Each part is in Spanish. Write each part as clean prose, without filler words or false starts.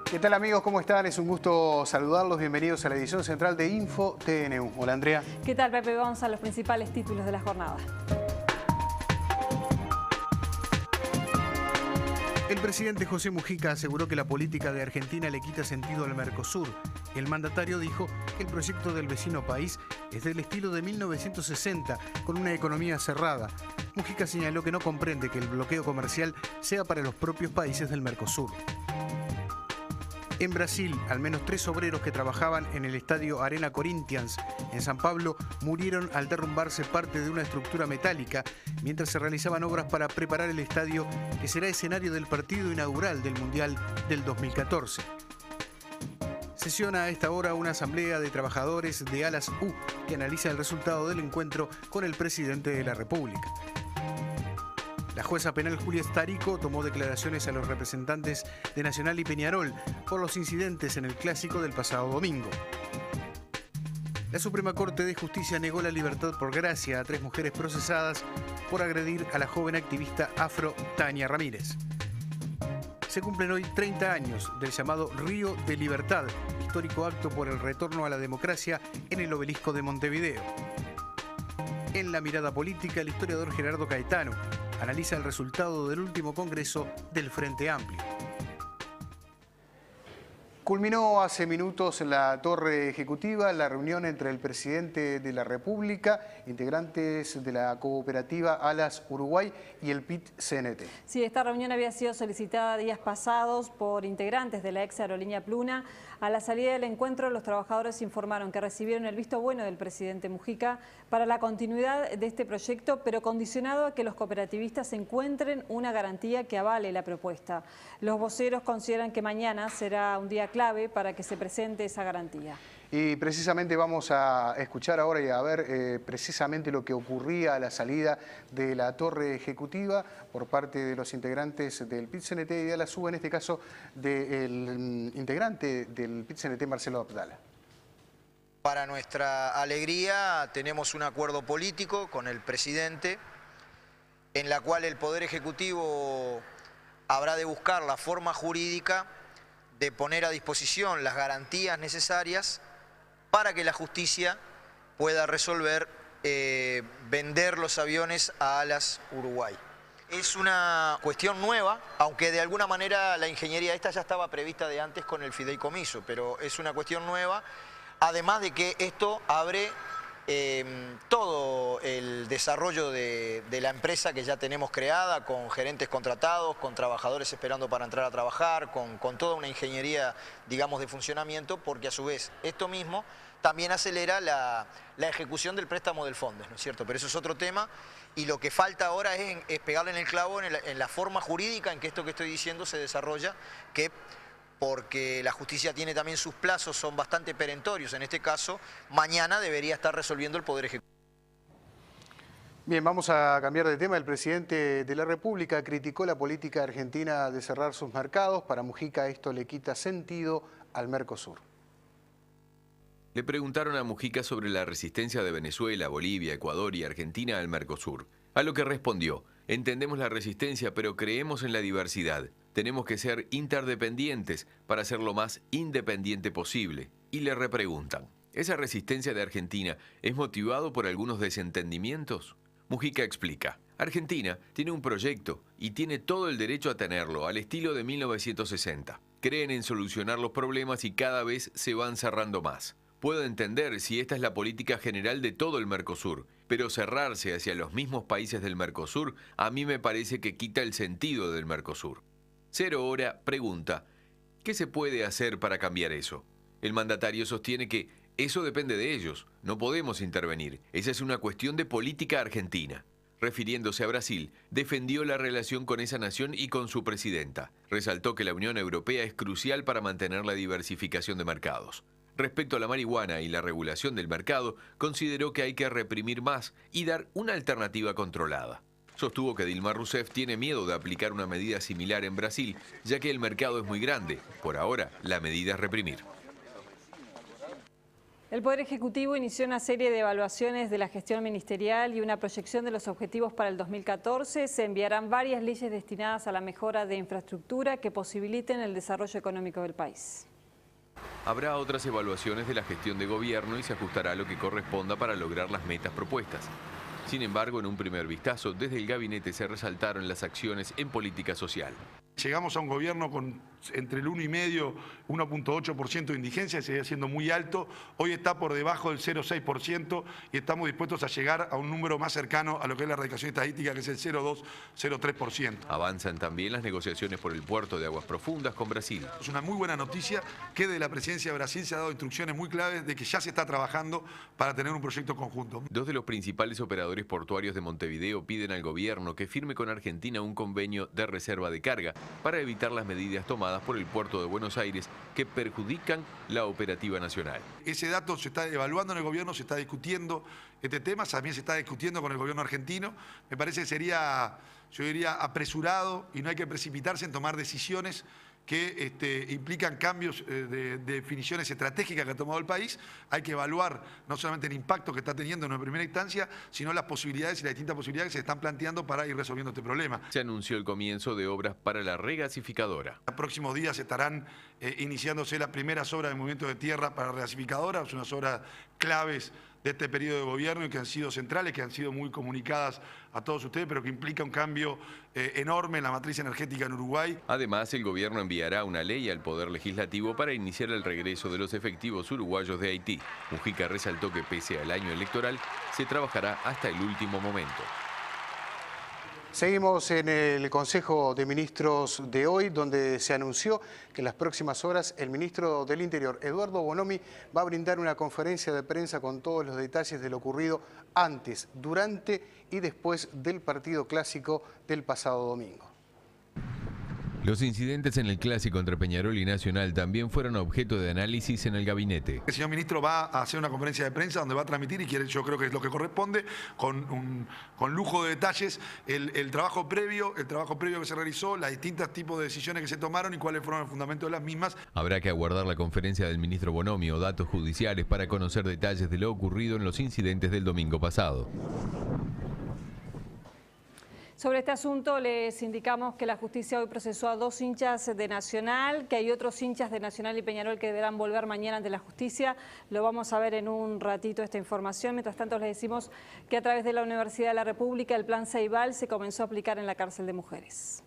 ¿Qué tal amigos? ¿Cómo están? Es un gusto saludarlos. Bienvenidos a la edición central de Info TNU. Hola Andrea. ¿Qué tal Pepe? Vamos a los principales títulos de la jornada. El presidente José Mujica aseguró que la política de Argentina le quita sentido al Mercosur. El mandatario dijo que el proyecto del vecino país es del estilo de 1960, con una economía cerrada. Mujica señaló que no comprende que el bloqueo comercial sea para los propios países del Mercosur. En Brasil, al menos 3 obreros que trabajaban en el estadio Arena Corinthians en San Pablo murieron al derrumbarse parte de una estructura metálica mientras se realizaban obras para preparar el estadio que será escenario del partido inaugural del Mundial del 2014. Sesiona a esta hora una asamblea de trabajadores de Alas U que analiza el resultado del encuentro con el presidente de la República. La jueza penal Julia Starico tomó declaraciones a los representantes de Nacional y Peñarol por los incidentes en el clásico del pasado domingo. La Suprema Corte de Justicia negó la libertad por gracia a 3 mujeres procesadas por agredir a la joven activista afro Tania Ramírez. Se cumplen hoy 30 años del llamado Río de Libertad, histórico acto por el retorno a la democracia en el obelisco de Montevideo. En la mirada política, el historiador Gerardo Caetano analiza el resultado del último congreso del Frente Amplio. Culminó hace minutos en la Torre Ejecutiva la reunión entre el presidente de la República, integrantes de la cooperativa Alas Uruguay y el PIT-CNT. Sí, esta reunión había sido solicitada días pasados por integrantes de la ex aerolínea Pluna. A la salida del encuentro, los trabajadores informaron que recibieron el visto bueno del presidente Mujica para la continuidad de este proyecto, pero condicionado a que los cooperativistas encuentren una garantía que avale la propuesta. Los voceros consideran que mañana será un día clave para que se presente esa garantía. Y precisamente vamos a escuchar ahora y a ver precisamente lo que ocurría a la salida de la Torre Ejecutiva por parte de los integrantes del PIT-CNT y de la SUBA, en este caso del integrante del PIT-CNT, Marcelo Abdala. Para nuestra alegría tenemos un acuerdo político con el presidente en la cual el Poder Ejecutivo habrá de buscar la forma jurídica de poner a disposición las garantías necesarias para que la justicia pueda resolver vender los aviones a Alas Uruguay. Es una cuestión nueva, aunque de alguna manera la ingeniería esta ya estaba prevista de antes con el fideicomiso, pero es una cuestión nueva, además de que esto abre todo el desarrollo de la empresa que ya tenemos creada, con gerentes contratados, con trabajadores esperando para entrar a trabajar, con toda una ingeniería, digamos, de funcionamiento, porque a su vez esto mismo también acelera la ejecución del préstamo del fondo, ¿no es cierto? Pero eso es otro tema, y lo que falta ahora es pegarle en el clavo en la forma jurídica en que esto que estoy diciendo se desarrolla, que porque la justicia tiene también sus plazos, son bastante perentorios. En este caso, mañana debería estar resolviendo el Poder Ejecutivo. Bien, vamos a cambiar de tema. El presidente de la República criticó la política argentina de cerrar sus mercados. Para Mujica esto le quita sentido al Mercosur. Le preguntaron a Mujica sobre la resistencia de Venezuela, Bolivia, Ecuador y Argentina al Mercosur. A lo que respondió: entendemos la resistencia, pero creemos en la diversidad. Tenemos que ser interdependientes para ser lo más independiente posible. Y le repreguntan: ¿esa resistencia de Argentina es motivado por algunos desentendimientos? Mujica explica: Argentina tiene un proyecto y tiene todo el derecho a tenerlo, al estilo de 1960. Creen en solucionar los problemas y cada vez se van cerrando más. Puedo entender si esta es la política general de todo el Mercosur, pero cerrarse hacia los mismos países del Mercosur a mí me parece que quita el sentido del Mercosur. Cero Hora pregunta: ¿qué se puede hacer para cambiar eso? El mandatario sostiene que eso depende de ellos, no podemos intervenir, esa es una cuestión de política argentina. Refiriéndose a Brasil, defendió la relación con esa nación y con su presidenta. Resaltó que la Unión Europea es crucial para mantener la diversificación de mercados. Respecto a la marihuana y la regulación del mercado, consideró que hay que reprimir más y dar una alternativa controlada. Sostuvo que Dilma Rousseff tiene miedo de aplicar una medida similar en Brasil, ya que el mercado es muy grande. Por ahora, la medida es reprimir. El Poder Ejecutivo inició una serie de evaluaciones de la gestión ministerial y una proyección de los objetivos para el 2014. Se enviarán varias leyes destinadas a la mejora de infraestructura que posibiliten el desarrollo económico del país. Habrá otras evaluaciones de la gestión de gobierno y se ajustará lo que corresponda para lograr las metas propuestas. Sin embargo, en un primer vistazo, desde el gabinete se resaltaron las acciones en política social. Llegamos a un gobierno con entre el 1,5% y 1,8% de indigencia, sigue siendo muy alto. Hoy está por debajo del 0,6% y estamos dispuestos a llegar a un número más cercano a lo que es la erradicación estadística, que es el 0,2%, 0,3%. Avanzan también las negociaciones por el puerto de Aguas Profundas con Brasil. Es una muy buena noticia que de la presidencia de Brasil se ha dado instrucciones muy claves de que ya se está trabajando para tener un proyecto conjunto. Dos de los principales operadores portuarios de Montevideo piden al gobierno que firme con Argentina un convenio de reserva de carga para evitar las medidas tomadas por el puerto de Buenos Aires que perjudican la operativa nacional. Ese dato se está evaluando en el gobierno, se está discutiendo este tema, también se está discutiendo con el gobierno argentino. Me parece que sería, yo diría, apresurado y no hay que precipitarse en tomar decisiones que implican cambios de definiciones estratégicas que ha tomado el país. Hay que evaluar no solamente el impacto que está teniendo en una primera instancia, sino las posibilidades y las distintas posibilidades que se están planteando para ir resolviendo este problema. Se anunció el comienzo de obras para la regasificadora. En los próximos días estarán iniciándose las primeras obras de movimiento de tierra para la regasificadora, son unas obras claves de este periodo de gobierno y que han sido centrales, que han sido muy comunicadas a todos ustedes, pero que implica un cambio enorme en la matriz energética en Uruguay. Además, el gobierno enviará una ley al Poder Legislativo para iniciar el regreso de los efectivos uruguayos de Haití. Mujica resaltó que pese al año electoral, se trabajará hasta el último momento. Seguimos en el Consejo de Ministros de hoy, donde se anunció que en las próximas horas el ministro del Interior, Eduardo Bonomi, va a brindar una conferencia de prensa con todos los detalles de lo ocurrido antes, durante y después del partido clásico del pasado domingo. Los incidentes en el clásico entre Peñarol y Nacional también fueron objeto de análisis en el gabinete. El señor ministro va a hacer una conferencia de prensa donde va a transmitir, y yo creo que es lo que corresponde, con lujo de detalles, el trabajo previo que se realizó, los distintos tipos de decisiones que se tomaron y cuáles fueron los fundamentos de las mismas. Habrá que aguardar la conferencia del ministro Bonomi o datos judiciales para conocer detalles de lo ocurrido en los incidentes del domingo pasado. Sobre este asunto les indicamos que la justicia hoy procesó a 2 hinchas de Nacional, que hay otros hinchas de Nacional y Peñarol que deberán volver mañana ante la justicia. Lo vamos a ver en un ratito esta información. Mientras tanto les decimos que a través de la Universidad de la República el plan Ceibal se comenzó a aplicar en la cárcel de mujeres.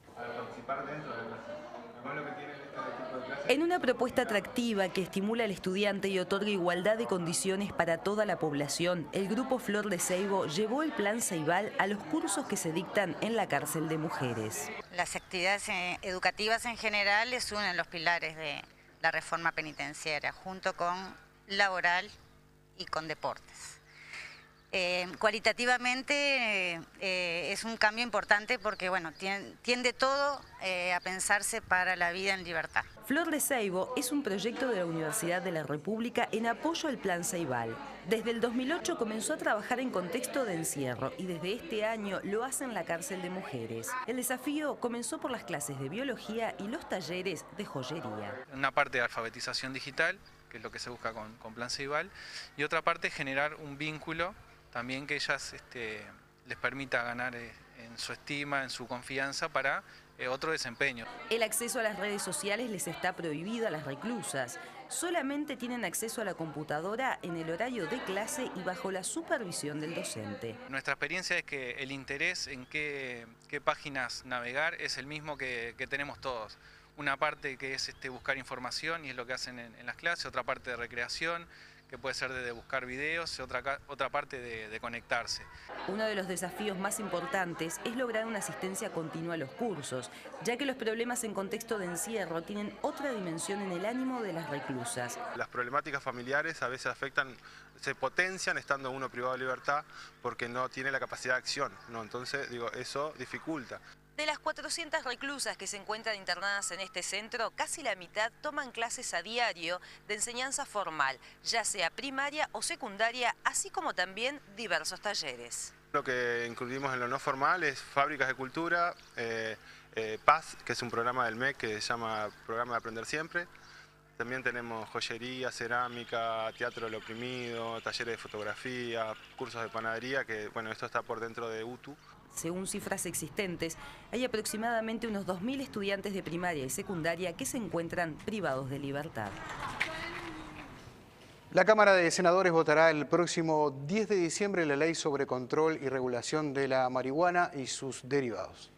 En una propuesta atractiva que estimula al estudiante y otorga igualdad de condiciones para toda la población, el Grupo Flor de Seibo llevó el plan Ceibal a los cursos que se dictan en la cárcel de mujeres. Las actividades educativas en general es uno de los pilares de la reforma penitenciaria, junto con laboral y con deportes. Cualitativamente es un cambio importante porque bueno, tiende todo a pensarse para la vida en libertad. Flor de Seibo es un proyecto de la Universidad de la República en apoyo al plan Ceibal. Desde el 2008 comenzó a trabajar en contexto de encierro y desde este año lo hace en la cárcel de mujeres. El desafío comenzó por las clases de biología y los talleres de joyería. Una parte de alfabetización digital, que es lo que se busca con plan Ceibal, y otra parte generar un vínculo también que ellas les permita ganar en su estima, en su confianza para otro desempeño. El acceso a las redes sociales les está prohibido a las reclusas. Solamente tienen acceso a la computadora en el horario de clase y bajo la supervisión del docente. Nuestra experiencia es que el interés en qué páginas navegar es el mismo que tenemos todos. Una parte que es buscar información y es lo que hacen en las clases, otra parte de recreación, que puede ser de buscar videos, otra parte de conectarse. Uno de los desafíos más importantes es lograr una asistencia continua a los cursos, ya que los problemas en contexto de encierro tienen otra dimensión en el ánimo de las reclusas. Las problemáticas familiares a veces se potencian estando uno privado de libertad porque no tiene la capacidad de acción, ¿no? Entonces, eso dificulta. De las 400 reclusas que se encuentran internadas en este centro, casi la mitad toman clases a diario de enseñanza formal, ya sea primaria o secundaria, así como también diversos talleres. Lo que incluimos en lo no formal es fábricas de cultura, PAS, que es un programa del MEC que se llama Programa de Aprender Siempre. También tenemos joyería, cerámica, teatro del oprimido, talleres de fotografía, cursos de panadería, que bueno, esto está por dentro de UTU. Según cifras existentes, hay aproximadamente unos 2.000 estudiantes de primaria y secundaria que se encuentran privados de libertad. La Cámara de Senadores votará el próximo 10 de diciembre la ley sobre control y regulación de la marihuana y sus derivados.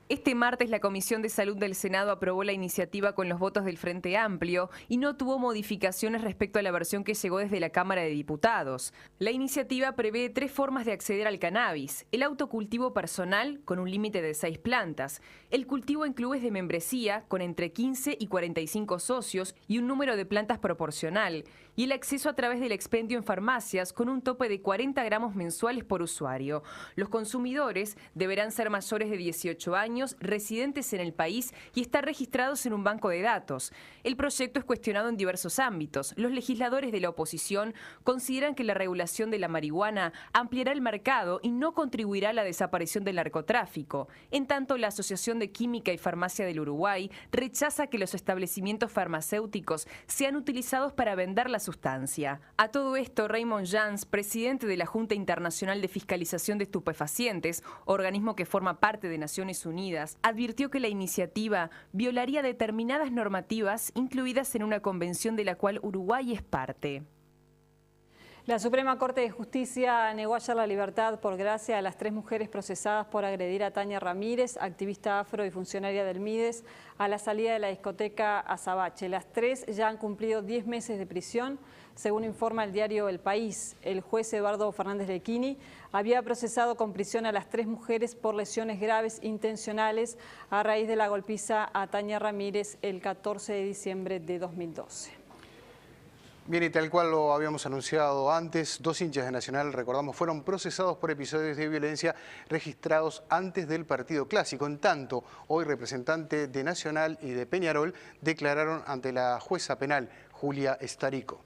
Este martes la Comisión de Salud del Senado aprobó la iniciativa con los votos del Frente Amplio y no tuvo modificaciones respecto a la versión que llegó desde la Cámara de Diputados. La iniciativa prevé 3 formas de acceder al cannabis: el autocultivo personal, con un límite de 6 plantas, el cultivo en clubes de membresía, con entre 15 y 45 socios y un número de plantas proporcional, y el acceso a través del expendio en farmacias, con un tope de 40 gramos mensuales por usuario. Los consumidores deberán ser mayores de 18 años, residentes en el país y estar registrados en un banco de datos. El proyecto es cuestionado en diversos ámbitos. Los legisladores de la oposición consideran que la regulación de la marihuana ampliará el mercado y no contribuirá a la desaparición del narcotráfico. En tanto, la Asociación de Química y Farmacia del Uruguay rechaza que los establecimientos farmacéuticos sean utilizados para vender la sustancia. A todo esto, Raymond Jans, presidente de la Junta Internacional de Fiscalización de Estupefacientes, organismo que forma parte de Naciones Unidas, advirtió que la iniciativa violaría determinadas normativas incluidas en una convención de la cual Uruguay es parte. La Suprema Corte de Justicia negó ayer la libertad por gracia a las 3 mujeres procesadas por agredir a Tania Ramírez, activista afro y funcionaria del MIDES, a la salida de la discoteca Azabache. Las 3 ya han cumplido 10 meses de prisión, según informa el diario El País. El juez Eduardo Fernández Lequini había procesado con prisión a las 3 mujeres por lesiones graves intencionales a raíz de la golpiza a Tania Ramírez el 14 de diciembre de 2012. Bien, y tal cual lo habíamos anunciado antes, 2 hinchas de Nacional, recordamos, fueron procesados por episodios de violencia registrados antes del partido clásico. En tanto, hoy representantes de Nacional y de Peñarol declararon ante la jueza penal, Julia Estarico.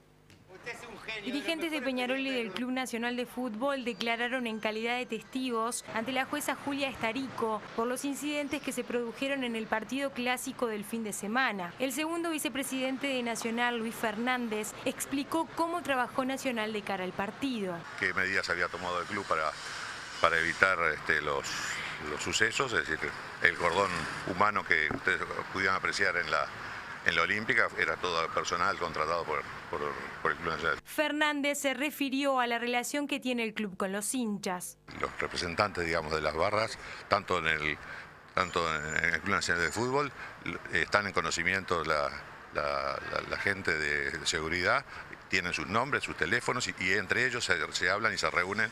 Dirigentes de Peñarol y del Club Nacional de Fútbol declararon en calidad de testigos ante la jueza Julia Estarico por los incidentes que se produjeron en el partido clásico del fin de semana. El segundo vicepresidente de Nacional, Luis Fernández, explicó cómo trabajó Nacional de cara al partido. ¿Qué medidas había tomado el club para evitar los sucesos? Es decir, el cordón humano que ustedes pudieran apreciar en la Olímpica era todo personal contratado por el Club Nacional. Fernández se refirió a la relación que tiene el club con los hinchas. Los representantes, digamos, de las barras, tanto en el Club Nacional de Fútbol, están en conocimiento la gente de seguridad, tienen sus nombres, sus teléfonos y entre ellos se hablan y se reúnen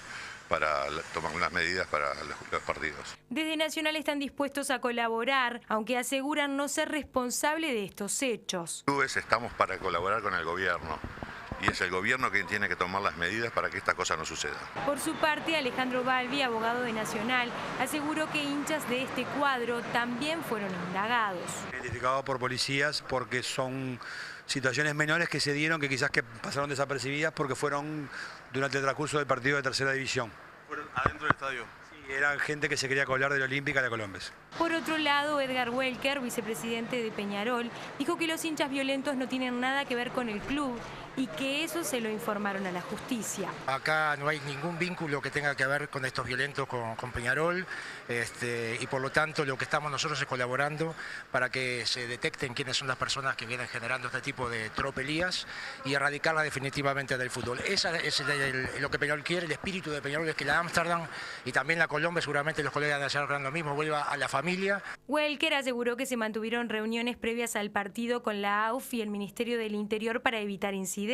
para tomar unas medidas para los partidos. Desde Nacional están dispuestos a colaborar, aunque aseguran no ser responsable de estos hechos. Clubes estamos para colaborar con el gobierno y es el gobierno quien tiene que tomar las medidas para que esta cosa no suceda. Por su parte, Alejandro Balbi, abogado de Nacional, aseguró que hinchas de este cuadro también fueron indagados. Identificado por policías porque son situaciones menores que se dieron, que quizás que pasaron desapercibidas porque fueron durante el transcurso del partido de tercera división. ¿Fueron adentro del estadio? Sí, eran gente que se quería colar de la Olímpica a la Colombes. Por otro lado, Edgar Welker, vicepresidente de Peñarol, dijo que los hinchas violentos no tienen nada que ver con el club y que eso se lo informaron a la justicia. Acá no hay ningún vínculo que tenga que ver con estos violentos con Peñarol y por lo tanto lo que estamos nosotros es colaborando para que se detecten quiénes son las personas que vienen generando este tipo de tropelías y erradicarlas definitivamente del fútbol. Esa es lo que Peñarol quiere, el espíritu de Peñarol es que la Ámsterdam y también la Colombia, seguramente los colegas de ayer harán lo mismo, vuelva a la familia. Welker aseguró que se mantuvieron reuniones previas al partido con la AUF y el Ministerio del Interior para evitar incidentes.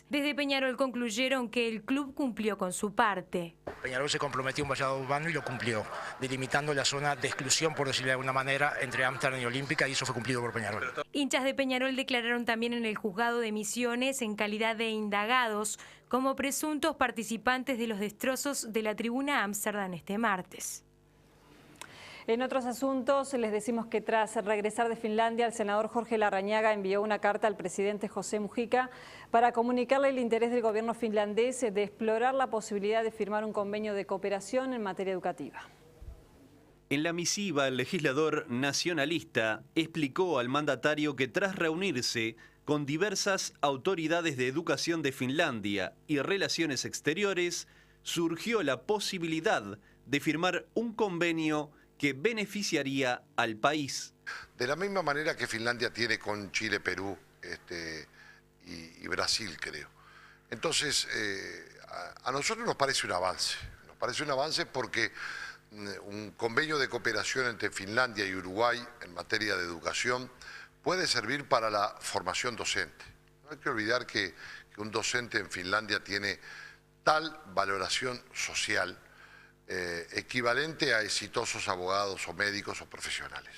Desde Peñarol concluyeron que el club cumplió con su parte. Peñarol se comprometió a un vallado urbano y lo cumplió, delimitando la zona de exclusión, por decirlo de alguna manera, entre Ámsterdam y Olímpica, y eso fue cumplido por Peñarol. Hinchas de Peñarol declararon también en el juzgado de Misiones en calidad de indagados como presuntos participantes de los destrozos de la tribuna Ámsterdam este martes. En otros asuntos, les decimos que tras regresar de Finlandia, el senador Jorge Larrañaga envió una carta al presidente José Mujica para comunicarle el interés del gobierno finlandés de explorar la posibilidad de firmar un convenio de cooperación en materia educativa. En la misiva, el legislador nacionalista explicó al mandatario que tras reunirse con diversas autoridades de educación de Finlandia y relaciones exteriores, surgió la posibilidad de firmar un convenio que beneficiaría al país. De la misma manera que Finlandia tiene con Chile, Perú y Brasil, creo. Entonces, a nosotros nos parece un avance. Nos parece un avance porque un convenio de cooperación entre Finlandia y Uruguay en materia de educación puede servir para la formación docente. No hay que olvidar que un docente en Finlandia tiene tal valoración social equivalente a exitosos abogados o médicos o profesionales.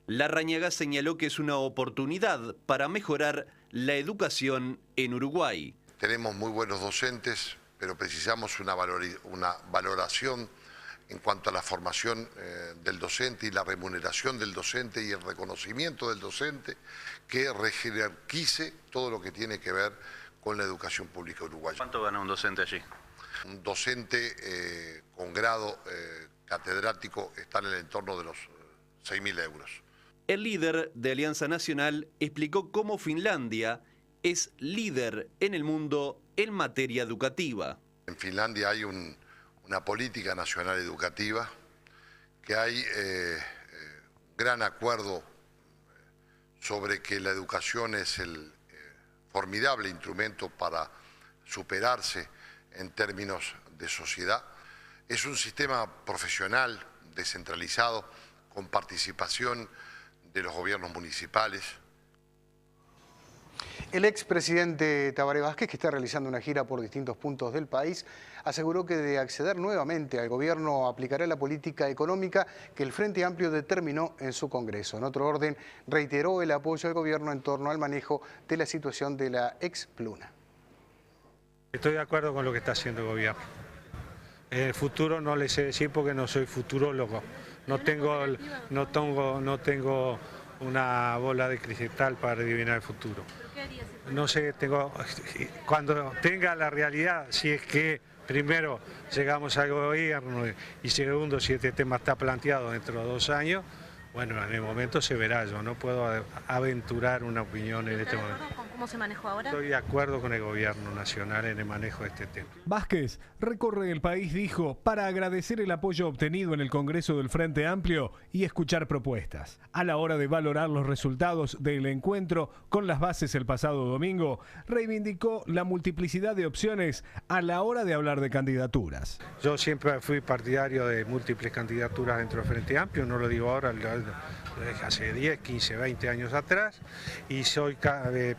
Larrañaga señaló que es una oportunidad para mejorar la educación en Uruguay. Tenemos muy buenos docentes, pero precisamos una valoración en cuanto a la formación del docente y la remuneración del docente y el reconocimiento del docente que rejerarquice todo lo que tiene que ver con la educación pública uruguaya. ¿Cuánto gana un docente allí? Un docente con grado catedrático está en el entorno de los 6.000 euros. El líder de Alianza Nacional explicó cómo Finlandia es líder en el mundo en materia educativa. En Finlandia hay una política nacional educativa, que hay gran acuerdo sobre que la educación es el formidable instrumento para superarse en términos de sociedad. Es un sistema profesional, descentralizado, con participación de los gobiernos municipales. El expresidente Tabaré Vázquez, que está realizando una gira por distintos puntos del país, aseguró que de acceder nuevamente al gobierno aplicará la política económica que el Frente Amplio determinó en su Congreso. En otro orden, reiteró el apoyo del gobierno en torno al manejo de la situación de la ex Pluna. Estoy de acuerdo con lo que está haciendo el gobierno. En el futuro no le sé decir porque no soy futurólogo. No tengo una bola de cristal para adivinar el futuro. No sé, cuando tenga la realidad, si es que primero llegamos al gobierno y segundo, si este tema está planteado dentro de 2 años, bueno, en el momento se verá. Yo no puedo aventurar una opinión en este momento. ¿Cómo se manejó ahora? Estoy de acuerdo con el gobierno nacional en el manejo de este tema. Vázquez recorre el país, dijo, para agradecer el apoyo obtenido en el Congreso del Frente Amplio y escuchar propuestas. A la hora de valorar los resultados del encuentro con las bases el pasado domingo, reivindicó la multiplicidad de opciones a la hora de hablar de candidaturas. Yo siempre fui partidario de múltiples candidaturas dentro del Frente Amplio, no lo digo ahora, hace 10, 15, 20 años atrás, y soy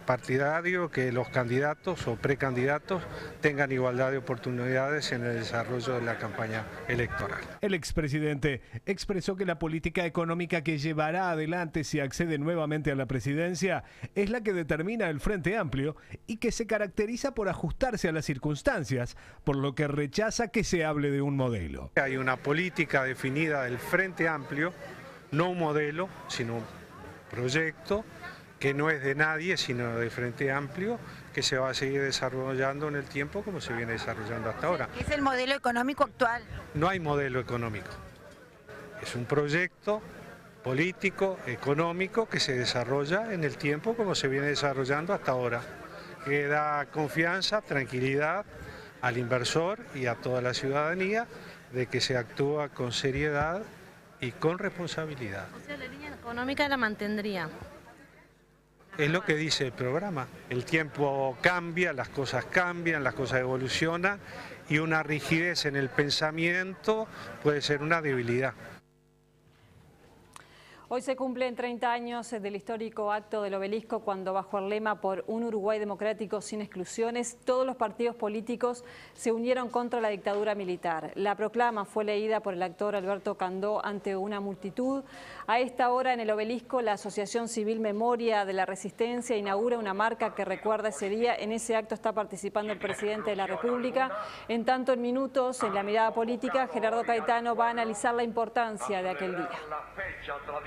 partidario que los candidatos o precandidatos tengan igualdad de oportunidades en el desarrollo de la campaña electoral. El expresidente expresó que la política económica que llevará adelante si accede nuevamente a la presidencia es la que determina el Frente Amplio y que se caracteriza por ajustarse a las circunstancias, por lo que rechaza que se hable de un modelo. Hay una política definida del Frente Amplio, no un modelo, sino un proyecto que no es de nadie, sino del Frente Amplio, que se va a seguir desarrollando en el tiempo como se viene desarrollando hasta ahora. ¿Qué es el modelo económico actual? No hay modelo económico. Es un proyecto político, económico, que se desarrolla en el tiempo como se viene desarrollando hasta ahora, que da confianza, tranquilidad al inversor y a toda la ciudadanía de que se actúa con seriedad y con responsabilidad. O sea, la línea económica la mantendría. Es lo que dice el programa. El tiempo cambia, las cosas evolucionan y una rigidez en el pensamiento puede ser una debilidad. Hoy se cumplen 30 años del histórico acto del Obelisco cuando bajo el lema por un Uruguay democrático sin exclusiones, todos los partidos políticos se unieron contra la dictadura militar. La proclama fue leída por el actor Alberto Candó ante una multitud. A esta hora en el Obelisco la Asociación Civil Memoria de la Resistencia inaugura una marca que recuerda ese día. En ese acto está participando el presidente de la República. En tanto, en minutos, en la mirada política, Gerardo Caetano va a analizar la importancia de aquel día.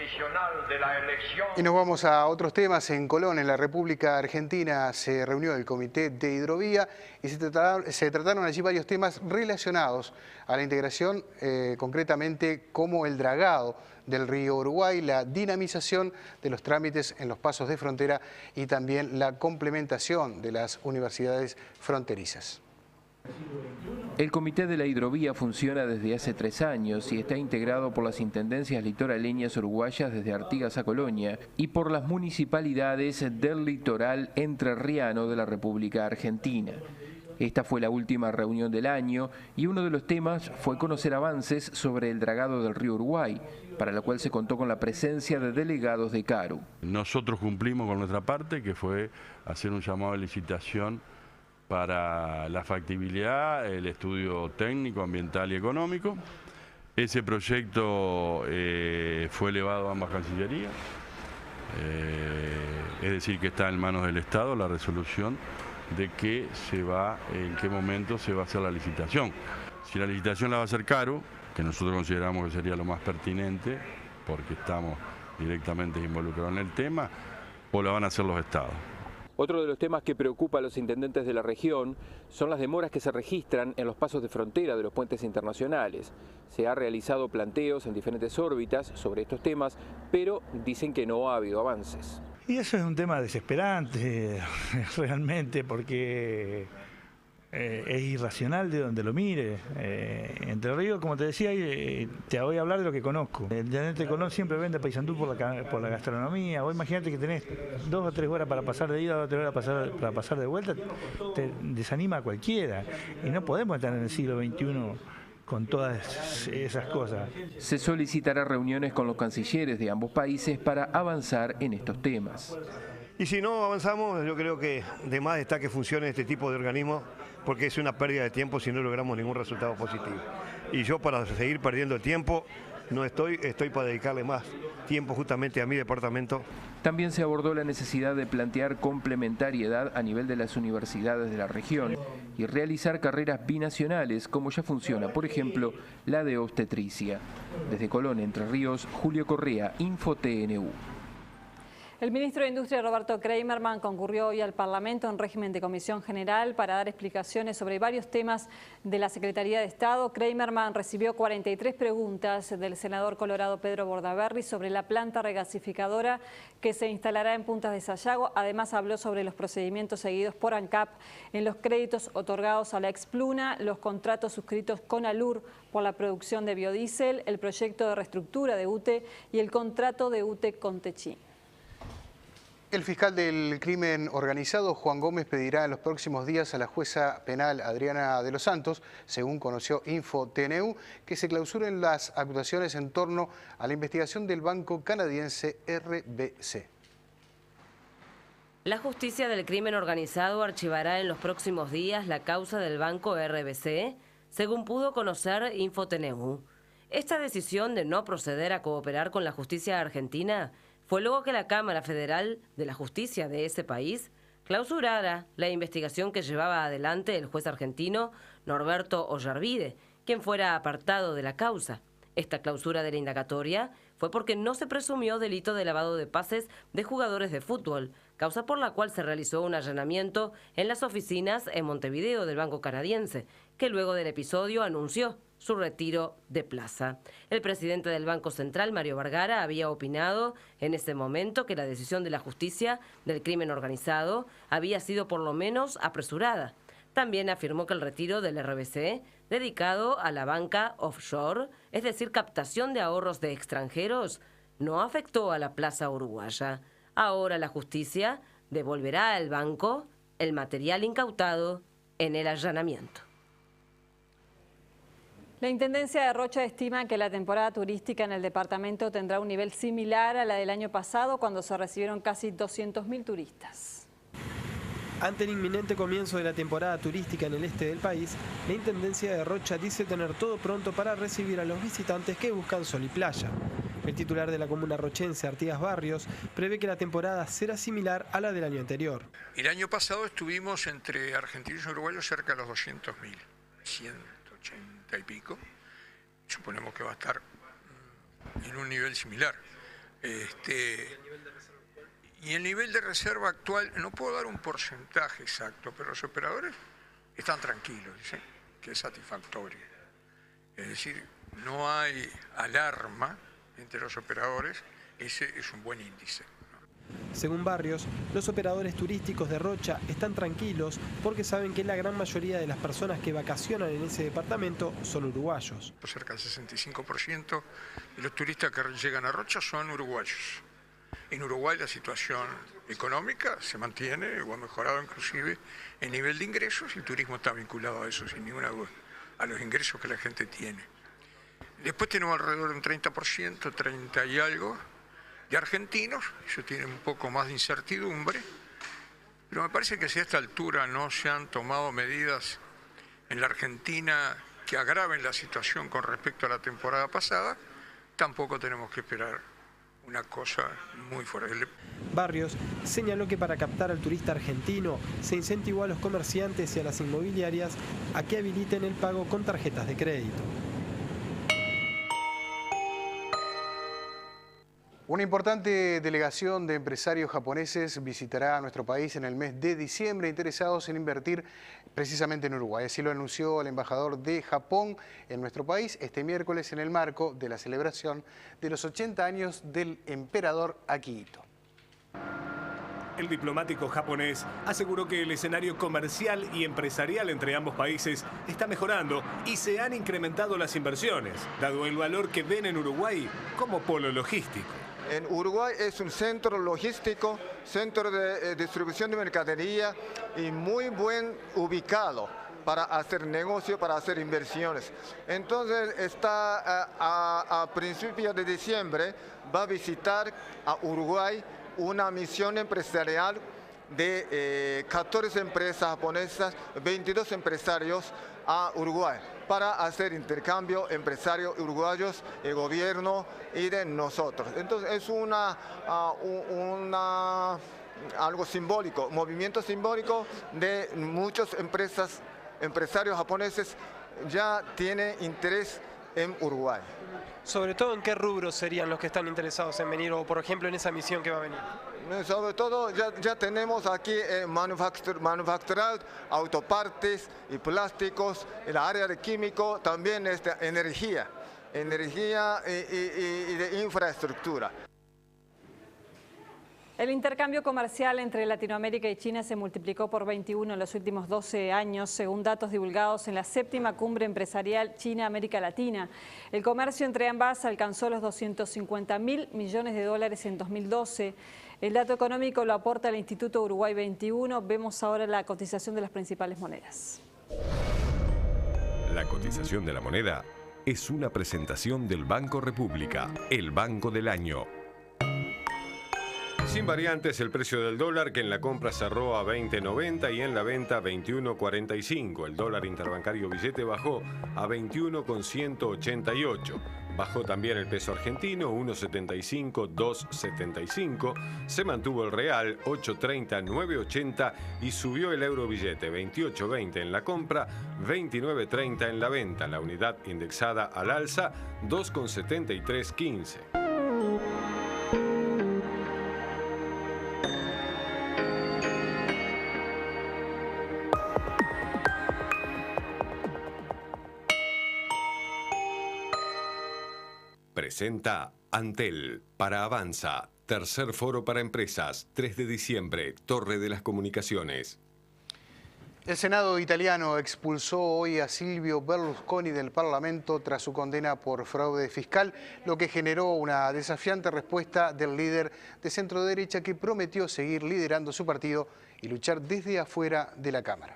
provisional de la elección. Y nos vamos a otros temas. En Colón, en la República Argentina, se reunió el Comité de Hidrovía y se trataron allí varios temas relacionados a la integración, concretamente como el dragado del río Uruguay, la dinamización de los trámites en los pasos de frontera y también la complementación de las universidades fronterizas. El Comité de la Hidrovía funciona desde hace 3 años y está integrado por las intendencias litoraleñas uruguayas desde Artigas a Colonia y por las municipalidades del litoral entrerriano de la República Argentina. Esta fue la última reunión del año y uno de los temas fue conocer avances sobre el dragado del río Uruguay, para lo cual se contó con la presencia de delegados de CARU. Nosotros cumplimos con nuestra parte, que fue hacer un llamado de licitación para la factibilidad, el estudio técnico, ambiental y económico. Ese proyecto fue elevado a ambas cancillerías, es decir, que está en manos del Estado la resolución de en qué momento se va a hacer la licitación. Si la licitación la va a hacer CARU, que nosotros consideramos que sería lo más pertinente, porque estamos directamente involucrados en el tema, o la van a hacer los estados. Otro de los temas que preocupa a los intendentes de la región son las demoras que se registran en los pasos de frontera de los puentes internacionales. Se han realizado planteos en diferentes órbitas sobre estos temas, pero dicen que no ha habido avances. Y eso es un tema desesperante, realmente, porque es irracional de donde lo mire. Entre Ríos, como te decía, te voy a hablar de lo que conozco. El intendente de Colón siempre vende Paysandú por la gastronomía. Vos imagínate que tenés 2 o 3 horas para pasar de ida, 2 o 3 horas para pasar de vuelta, te desanima a cualquiera. Y no podemos estar en el siglo XXI con todas esas cosas. Se solicitará reuniones con los cancilleres de ambos países para avanzar en estos temas. Y si no avanzamos, yo creo que de más está que funcione este tipo de organismos, porque es una pérdida de tiempo si no logramos ningún resultado positivo. Y yo, para seguir perdiendo el tiempo, no estoy para dedicarle más tiempo justamente a mi departamento. También se abordó la necesidad de plantear complementariedad a nivel de las universidades de la región y realizar carreras binacionales, como ya funciona, por ejemplo, la de obstetricia. Desde Colón, Entre Ríos, Julio Correa, InfoTNU. El ministro de Industria, Roberto Kreimerman, concurrió hoy al Parlamento en régimen de comisión general para dar explicaciones sobre varios temas de la Secretaría de Estado. Kreimerman recibió 43 preguntas del senador colorado Pedro Bordaberry sobre la planta regasificadora que se instalará en Puntas de Sayago. Además, habló sobre los procedimientos seguidos por ANCAP en los créditos otorgados a la Expluna, los contratos suscritos con Alur por la producción de biodiesel, el proyecto de reestructura de UTE y el contrato de UTE con Techín. El fiscal del crimen organizado, Juan Gómez, pedirá en los próximos días a la jueza penal Adriana de los Santos, según conoció InfoTNU, que se clausuren las acusaciones en torno a la investigación del banco canadiense RBC. La justicia del crimen organizado archivará en los próximos días la causa del banco RBC, según pudo conocer InfoTNU. Esta decisión de no proceder a cooperar con la justicia argentina fue luego que la Cámara Federal de la Justicia de ese país clausurara la investigación que llevaba adelante el juez argentino Norberto Ollarvide, quien fuera apartado de la causa. Esta clausura de la indagatoria fue porque no se presumió delito de lavado de pases de jugadores de fútbol, causa por la cual se realizó un allanamiento en las oficinas en Montevideo del Banco Canadiense, que luego del episodio anunció su retiro de plaza. El presidente del Banco Central, Mario Vergara, había opinado en ese momento que la decisión de la justicia del crimen organizado había sido por lo menos apresurada. También afirmó que el retiro del RBC, dedicado a la banca offshore, es decir, captación de ahorros de extranjeros, no afectó a la plaza uruguaya. Ahora la justicia devolverá al banco el material incautado en el allanamiento. La Intendencia de Rocha estima que la temporada turística en el departamento tendrá un nivel similar a la del año pasado, cuando se recibieron casi 200.000 turistas. Ante el inminente comienzo de la temporada turística en el este del país, la Intendencia de Rocha dice tener todo pronto para recibir a los visitantes que buscan sol y playa. El titular de la comuna rochense, Artigas Barrios, prevé que la temporada será similar a la del año anterior. El año pasado estuvimos entre argentinos y uruguayos cerca de los 200.000, 180 y pico. Suponemos que va a estar en un nivel similar. Y el nivel de reserva actual, no puedo dar un porcentaje exacto, pero los operadores están tranquilos, dicen que es satisfactorio. Es decir, no hay alarma entre los operadores, ese es un buen índice. Según Barrios, los operadores turísticos de Rocha están tranquilos porque saben que la gran mayoría de las personas que vacacionan en ese departamento son uruguayos. Cerca del 65% de los turistas que llegan a Rocha son uruguayos. En Uruguay la situación económica se mantiene o ha mejorado inclusive el nivel de ingresos y el turismo está vinculado a eso sin ninguna duda, a los ingresos que la gente tiene. Después tenemos alrededor de un 30%, 30 y algo, de argentinos, eso tiene un poco más de incertidumbre, pero me parece que si a esta altura no se han tomado medidas en la Argentina que agraven la situación con respecto a la temporada pasada, tampoco tenemos que esperar una cosa muy fuerte. Barrios señaló que para captar al turista argentino se incentivó a los comerciantes y a las inmobiliarias a que habiliten el pago con tarjetas de crédito. Una importante delegación de empresarios japoneses visitará nuestro país en el mes de diciembre, interesados en invertir precisamente en Uruguay. Así lo anunció el embajador de Japón en nuestro país este miércoles en el marco de la celebración de los 80 años del emperador Akihito. El diplomático japonés aseguró que el escenario comercial y empresarial entre ambos países está mejorando y se han incrementado las inversiones, dado el valor que ven en Uruguay como polo logístico. En Uruguay es un centro logístico, centro de distribución de mercadería y muy buen ubicado para hacer negocio, para hacer inversiones. Entonces está a principios de diciembre va a visitar a Uruguay una misión empresarial de 14 empresas japonesas, 22 empresarios a Uruguay para hacer intercambio empresarios uruguayos, el gobierno y de nosotros. Entonces es algo simbólico, movimiento simbólico de muchas empresarios japoneses ya tienen interés en Uruguay. Sobre todo, ¿en qué rubros serían los que están interesados en venir o, por ejemplo, en esa misión que va a venir? Sobre todo, ya tenemos aquí manufacturar, autopartes y plásticos, el área de químico, también energía y de infraestructura. El intercambio comercial entre Latinoamérica y China se multiplicó por 21 en los últimos 12 años, según datos divulgados en la 7ª Cumbre Empresarial China-América Latina. El comercio entre ambas alcanzó los 250.000 millones de dólares en 2012. El dato económico lo aporta el Instituto Uruguay 21. Vemos ahora la cotización de las principales monedas. La cotización de la moneda es una presentación del Banco República, el banco del año. Sin variantes el precio del dólar, que en la compra cerró a 20.90 y en la venta 21.45. El dólar interbancario billete bajó a 21.188. Bajó también el peso argentino, 1.75, 2.75. Se mantuvo el real, 8.30, 9.80 y subió el euro billete, 28.20 en la compra, 29.30 en la venta. La unidad indexada al alza, 2.7315. Presenta Antel para Avanza, tercer foro para empresas, 3 de diciembre, Torre de las Comunicaciones. El Senado italiano expulsó hoy a Silvio Berlusconi del Parlamento tras su condena por fraude fiscal, lo que generó una desafiante respuesta del líder de centro-derecha que prometió seguir liderando su partido y luchar desde afuera de la Cámara.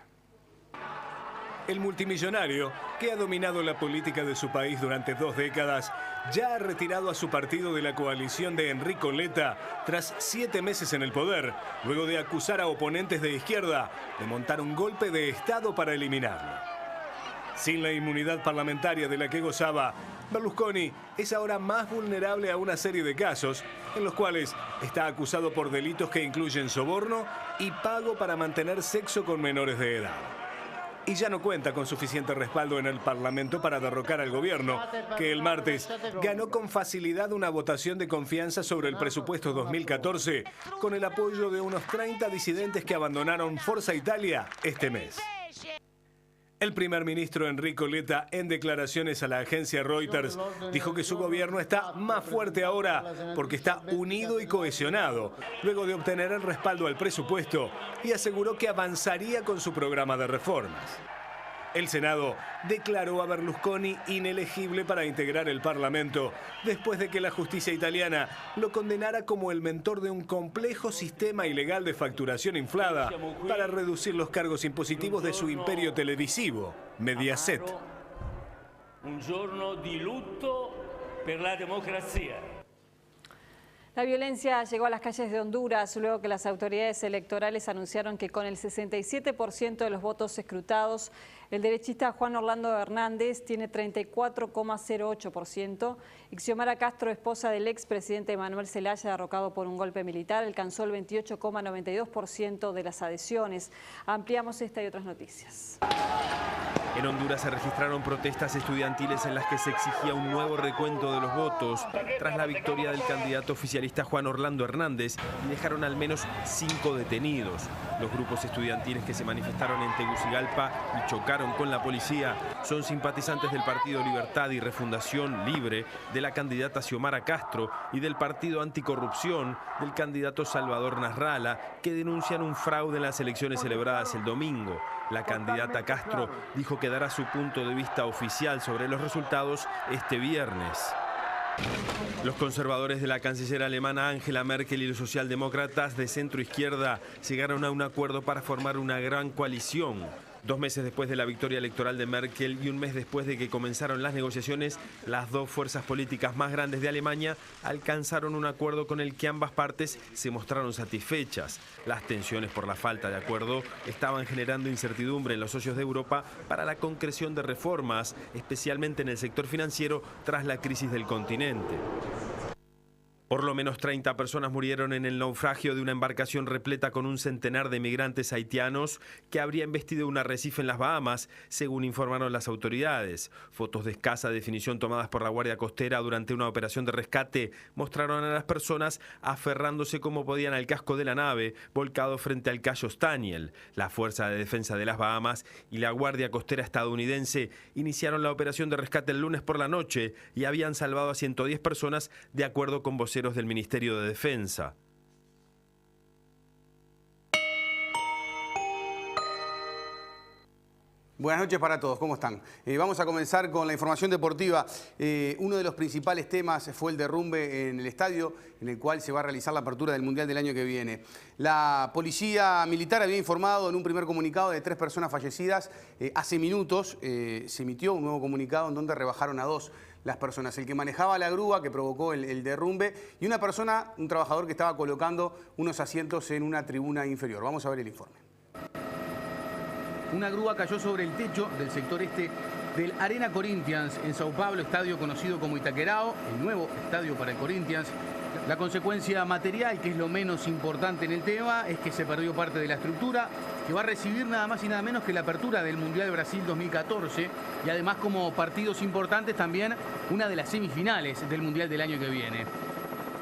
El multimillonario, que ha dominado la política de su país durante 2 décadas, ya ha retirado a su partido de la coalición de Enrico Letta tras 7 meses en el poder, luego de acusar a oponentes de izquierda de montar un golpe de Estado para eliminarlo. Sin la inmunidad parlamentaria de la que gozaba, Berlusconi es ahora más vulnerable a una serie de casos en los cuales está acusado por delitos que incluyen soborno y pago para mantener sexo con menores de edad. y ya no cuenta con suficiente respaldo en el Parlamento para derrocar al gobierno, que el martes ganó con facilidad una votación de confianza sobre el presupuesto 2014 con el apoyo de unos 30 disidentes que abandonaron Forza Italia este mes. El primer ministro Enrico Letta, en declaraciones a la agencia Reuters, dijo que su gobierno está más fuerte ahora porque está unido y cohesionado, luego de obtener el respaldo al presupuesto, y aseguró que avanzaría con su programa de reformas. El Senado declaró a Berlusconi inelegible para integrar el Parlamento después de que la justicia italiana lo condenara como el mentor de un complejo sistema ilegal de facturación inflada para reducir los cargos impositivos de su imperio televisivo, Mediaset. Un giorno di lutto per la democrazia. La violencia llegó a las calles de Honduras luego que las autoridades electorales anunciaron que con el 67% de los votos escrutados, el derechista Juan Orlando Hernández tiene 34,08%. Y Xiomara Castro, esposa del expresidente Manuel Zelaya, derrocado por un golpe militar, alcanzó el 28,92% de las adhesiones. Ampliamos esta y otras noticias. En Honduras se registraron protestas estudiantiles en las que se exigía un nuevo recuento de los votos tras la victoria del candidato oficialista Juan Orlando Hernández, y dejaron al menos 5 detenidos. Los grupos estudiantiles que se manifestaron en Tegucigalpa y chocaron con la policía son simpatizantes del Partido Libertad y Refundación Libre de la candidata Xiomara Castro y del Partido Anticorrupción del candidato Salvador Nasralla, que denuncian un fraude en las elecciones celebradas el domingo. La candidata Castro dijo que dará su punto de vista oficial sobre los resultados este viernes. Los conservadores de la canciller alemana Angela Merkel y los socialdemócratas de centro izquierda llegaron a un acuerdo para formar una gran coalición. 2 meses después de la victoria electoral de Merkel y un mes después de que comenzaron las negociaciones, las dos fuerzas políticas más grandes de Alemania alcanzaron un acuerdo con el que ambas partes se mostraron satisfechas. Las tensiones por la falta de acuerdo estaban generando incertidumbre en los socios de Europa para la concreción de reformas, especialmente en el sector financiero tras la crisis del continente. Por lo menos 30 personas murieron en el naufragio de una embarcación repleta con un centenar de migrantes haitianos que habría embestido un arrecife en las Bahamas, según informaron las autoridades. Fotos de escasa definición tomadas por la Guardia Costera durante una operación de rescate mostraron a las personas aferrándose como podían al casco de la nave, volcado frente al Cayo Staniel. La Fuerza de Defensa de las Bahamas y la Guardia Costera estadounidense iniciaron la operación de rescate el lunes por la noche y habían salvado a 110 personas, de acuerdo con voceros del Ministerio de Defensa. Buenas noches para todos, ¿cómo están? Vamos a comenzar con la información deportiva. Uno de los principales temas fue el derrumbe en el estadio en el cual se va a realizar la apertura del Mundial del año que viene. La policía militar había informado en un primer comunicado de 3 personas fallecidas. Hace minutos se emitió un nuevo comunicado en donde rebajaron a 2 las personas. El que manejaba la grúa que provocó el derrumbe y una persona, un trabajador que estaba colocando unos asientos en una tribuna inferior. Vamos a ver el informe. Una grúa cayó sobre el techo del sector este del Arena Corinthians en Sao Paulo, estadio conocido como Itaquerao, el nuevo estadio para el Corinthians. La consecuencia material, que es lo menos importante en el tema, es que se perdió parte de la estructura, que va a recibir nada más y nada menos que la apertura del Mundial Brasil 2014 y además como partidos importantes también una de las semifinales del Mundial del año que viene.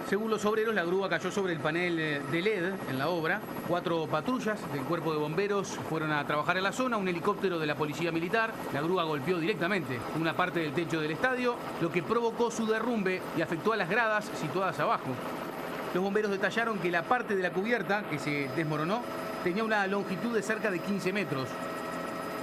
Según los obreros, la grúa cayó sobre el panel de LED en la obra. 4 patrullas del cuerpo de bomberos fueron a trabajar en la zona, un helicóptero de la policía militar. La grúa golpeó directamente una parte del techo del estadio, lo que provocó su derrumbe y afectó a las gradas situadas abajo. Los bomberos detallaron que la parte de la cubierta que se desmoronó tenía una longitud de cerca de 15 metros.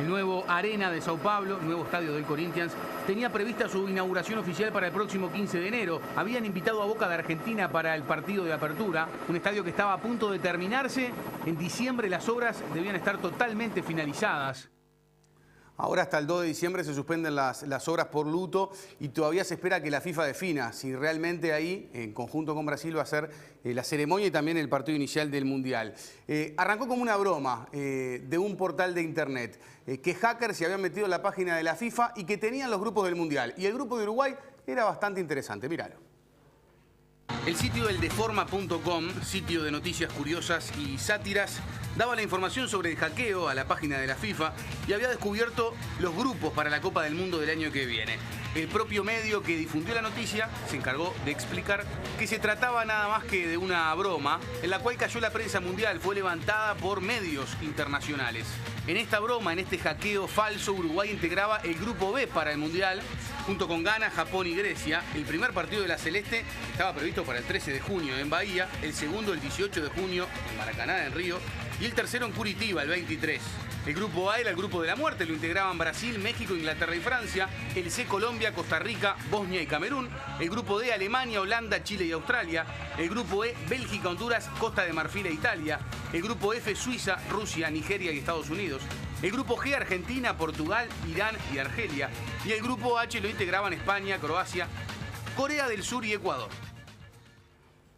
El nuevo Arena de Sao Paulo, nuevo estadio del Corinthians, tenía prevista su inauguración oficial para el próximo 15 de enero. Habían invitado a Boca de Argentina para el partido de apertura, un estadio que estaba a punto de terminarse. En diciembre las obras debían estar totalmente finalizadas. Ahora hasta el 2 de diciembre se suspenden las obras por luto y todavía se espera que la FIFA defina si realmente ahí, en conjunto con Brasil, va a ser la ceremonia y también el partido inicial del Mundial. Arrancó como una broma de un portal de internet, que hackers se habían metido en la página de la FIFA y que tenían los grupos del Mundial. Y el grupo de Uruguay era bastante interesante, míralo. El sitio eldeforma.com, sitio de noticias curiosas y sátiras, daba la información sobre el hackeo a la página de la FIFA y había descubierto los grupos para la Copa del Mundo del año que viene. El propio medio que difundió la noticia se encargó de explicar que se trataba nada más que de una broma en la cual cayó la prensa mundial, fue levantada por medios internacionales. En esta broma, en este hackeo falso, Uruguay integraba el grupo B para el Mundial, junto con Ghana, Japón y Grecia. El primer partido de la Celeste estaba previsto para el 13 de junio en Bahía, el segundo el 18 de junio en Maracaná, en Río, y el tercero en Curitiba, el 23. El grupo A era el grupo de la muerte, lo integraban Brasil, México, Inglaterra y Francia. El C, Colombia, Costa Rica, Bosnia y Camerún. El grupo D, Alemania, Holanda, Chile y Australia. El grupo E, Bélgica, Honduras, Costa de Marfil e Italia. El grupo F, Suiza, Rusia, Nigeria y Estados Unidos. El grupo G, Argentina, Portugal, Irán y Argelia. Y el grupo H lo integraban España, Croacia, Corea del Sur y Ecuador.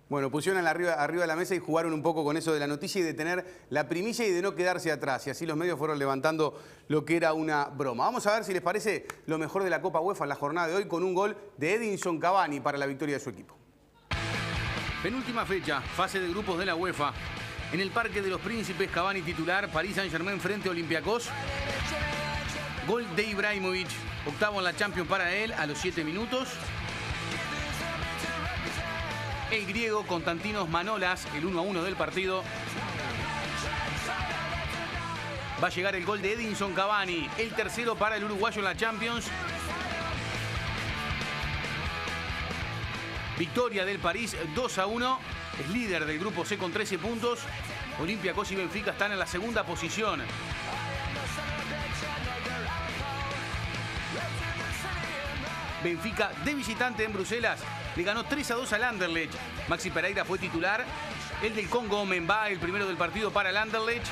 Bueno, pusieron arriba de la mesa y jugaron un poco con eso de la noticia y de tener la primicia y de no quedarse atrás. Y así los medios fueron levantando lo que era una broma. Vamos a ver si les parece lo mejor de la Copa UEFA en la jornada de hoy con un gol de Edinson Cavani para la victoria de su equipo. Penúltima fecha, fase de grupos de la UEFA. En el Parque de los Príncipes, Cavani titular, Paris Saint-Germain frente a Olympiacos. Gol de Ibrahimovic, octavo en la Champions para él a los 7 minutos. El griego Konstantinos Manolas, el 1-1 del partido. Va a llegar el gol de Edinson Cavani, el tercero para el uruguayo en la Champions. Victoria del París 2-1. Es líder del grupo C con 13 puntos. Olympiacos y Benfica están en la segunda posición. Benfica de visitante en Bruselas le ganó 3-2 al Anderlecht. Maxi Pereira fue titular. El del Congo, Memba, el primero del partido para el Anderlecht.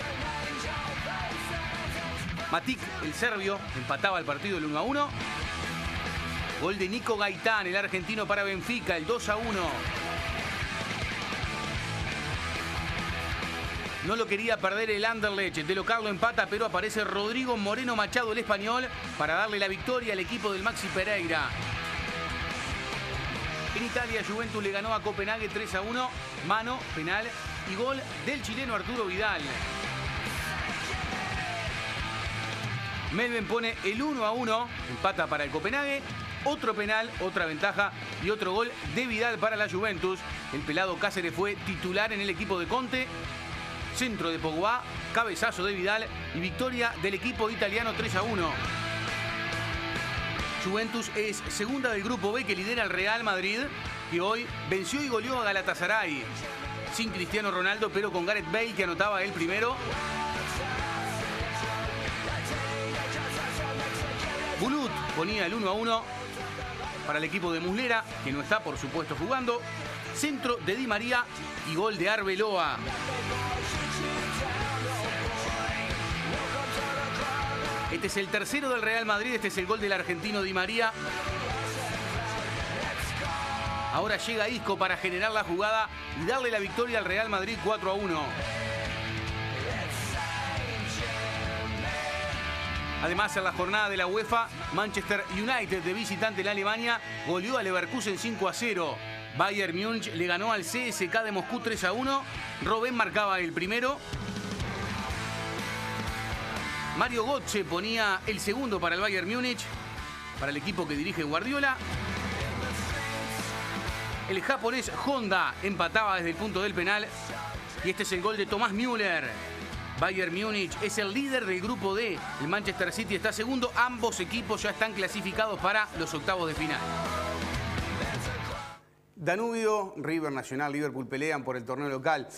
Matic, el serbio, empataba el partido el 1-1. Gol de Nico Gaitán, el argentino para Benfica, el 2-1. No lo quería perder el Anderlecht. De local lo empata, pero aparece Rodrigo Moreno Machado, el español, para darle la victoria al equipo del Maxi Pereira. En Italia, Juventus le ganó a Copenhague 3-1. Mano, penal y gol del chileno Arturo Vidal. Melven pone el 1-1. Empata para el Copenhague. Otro penal, otra ventaja y otro gol de Vidal para la Juventus. El pelado Cáceres fue titular en el equipo de Conte. Centro de Pogba, cabezazo de Vidal y victoria del equipo italiano 3-1. Juventus es segunda del grupo B que lidera el Real Madrid, que hoy venció y goleó a Galatasaray. Sin Cristiano Ronaldo, pero con Gareth Bale, que anotaba el primero. Bulut ponía el 1-1 para el equipo de Muslera, que no está, por supuesto, jugando. Centro de Di María y gol de Arbeloa. Este es el tercero del Real Madrid, este es el gol del argentino Di María. Ahora llega Isco para generar la jugada y darle la victoria al Real Madrid 4-1. Además, en la jornada de la UEFA, Manchester United de visitante en Alemania goleó al Leverkusen 5-0. Bayern Múnich le ganó al CSKA de Moscú 3-1. Robben marcaba el primero. Mario Götze ponía el segundo para el Bayern Múnich, para el equipo que dirige Guardiola. El japonés Honda empataba desde el punto del penal. Y este es el gol de Thomas Müller. Bayern Múnich es el líder del grupo D. El Manchester City está segundo. Ambos equipos ya están clasificados para los octavos de final. Danubio, River, Nacional, Liverpool pelean por el torneo local.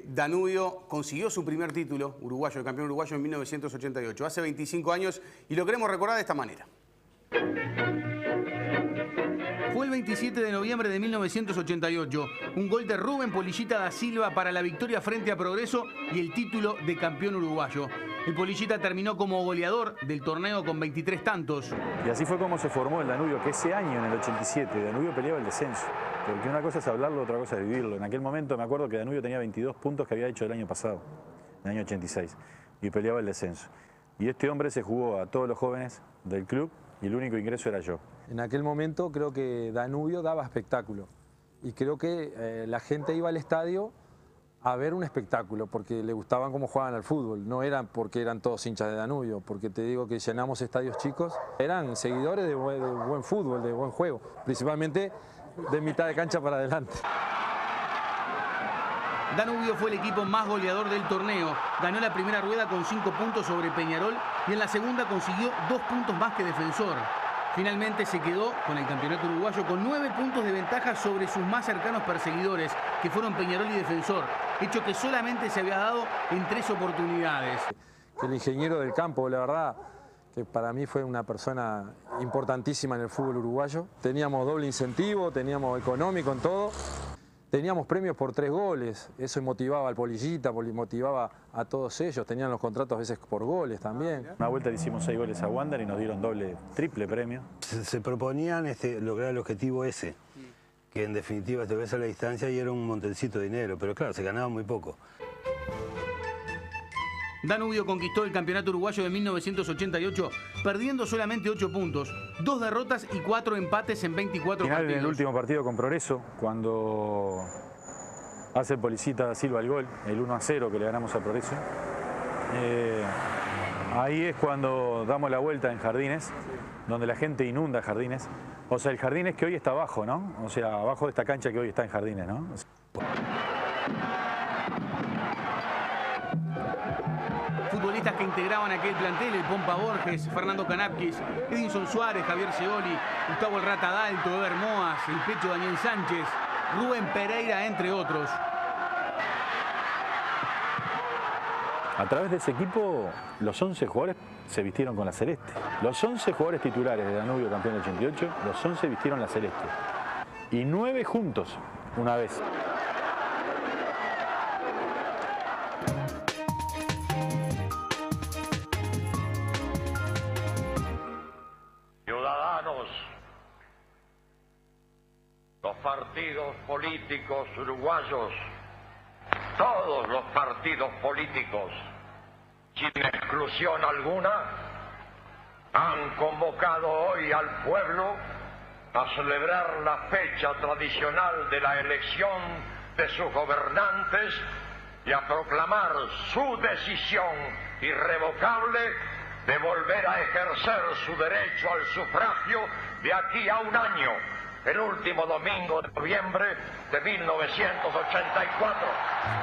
Danubio consiguió su primer título uruguayo, el campeón uruguayo en 1988, hace 25 años, y lo queremos recordar de esta manera. Fue el 27 de noviembre de 1988, un gol de Rubén Polillita da Silva para la victoria frente a Progreso y el título de campeón uruguayo. El Polillita terminó como goleador del torneo con 23 tantos. Y así fue como se formó el Danubio, que ese año, en el 87, Danubio peleaba el descenso. Porque una cosa es hablarlo, otra cosa es vivirlo. En aquel momento me acuerdo que Danubio tenía 22 puntos que había hecho el año pasado, el año 86, y peleaba el descenso. Y este hombre se jugó a todos los jóvenes del club y el único ingreso era yo. En aquel momento creo que Danubio daba espectáculo. y creo que la gente iba al estadio a ver un espectáculo, porque le gustaban cómo jugaban al fútbol, no eran porque eran todos hinchas de Danubio, porque te digo que llenamos estadios chicos, eran seguidores de buen fútbol, de buen juego, principalmente de mitad de cancha para adelante. Danubio fue el equipo más goleador del torneo, ganó la primera rueda con 5 puntos sobre Peñarol y en la segunda consiguió 2 puntos más que Defensor. Finalmente se quedó con el campeonato uruguayo con 9 puntos de ventaja sobre sus más cercanos perseguidores, que fueron Peñarol y Defensor, hecho que solamente se había dado en 3 oportunidades. El ingeniero del campo, la verdad, que para mí fue una persona importantísima en el fútbol uruguayo. Teníamos doble incentivo, teníamos económico en todo. Teníamos premios por 3 goles, eso motivaba al Polillita, motivaba a todos ellos, tenían los contratos a veces por goles también. Una vuelta le hicimos 6 goles a Wander y nos dieron triple premio. Se proponían lograr el objetivo ese, que en definitiva te ves a la distancia y era un montoncito de dinero, pero claro, se ganaba muy poco. Danubio conquistó el campeonato uruguayo de 1988 perdiendo solamente 8 puntos, 2 derrotas y 4 empates en 24 Final partidos. en el último partido con Progreso, cuando hace el Policita Silva el gol, el 1-0 que le ganamos a Progreso. Ahí es cuando damos la vuelta en Jardines, donde la gente inunda Jardines. O sea, el Jardines que hoy está abajo, ¿no? O sea, abajo de esta cancha que hoy está en Jardines, ¿no? Futbolistas que integraban aquel plantel, el Pompa Borges, Fernando Canapquis, Edinson Suárez, Javier Segoli, Gustavo El Rata Dalto, Eber Moas, el Pecho Daniel Sánchez, Rubén Pereira, entre otros. A través de ese equipo, los 11 jugadores se vistieron con la celeste. Los 11 jugadores titulares de Danubio, campeón del 88, los 11 vistieron la celeste. Y 9 juntos, una vez. Ciudadanos, los partidos políticos uruguayos, todos los partidos políticos, sin exclusión alguna, han convocado hoy al pueblo a celebrar la fecha tradicional de la elección de sus gobernantes y a proclamar su decisión irrevocable de volver a ejercer su derecho al sufragio de aquí a un año, el último domingo de noviembre de 1984.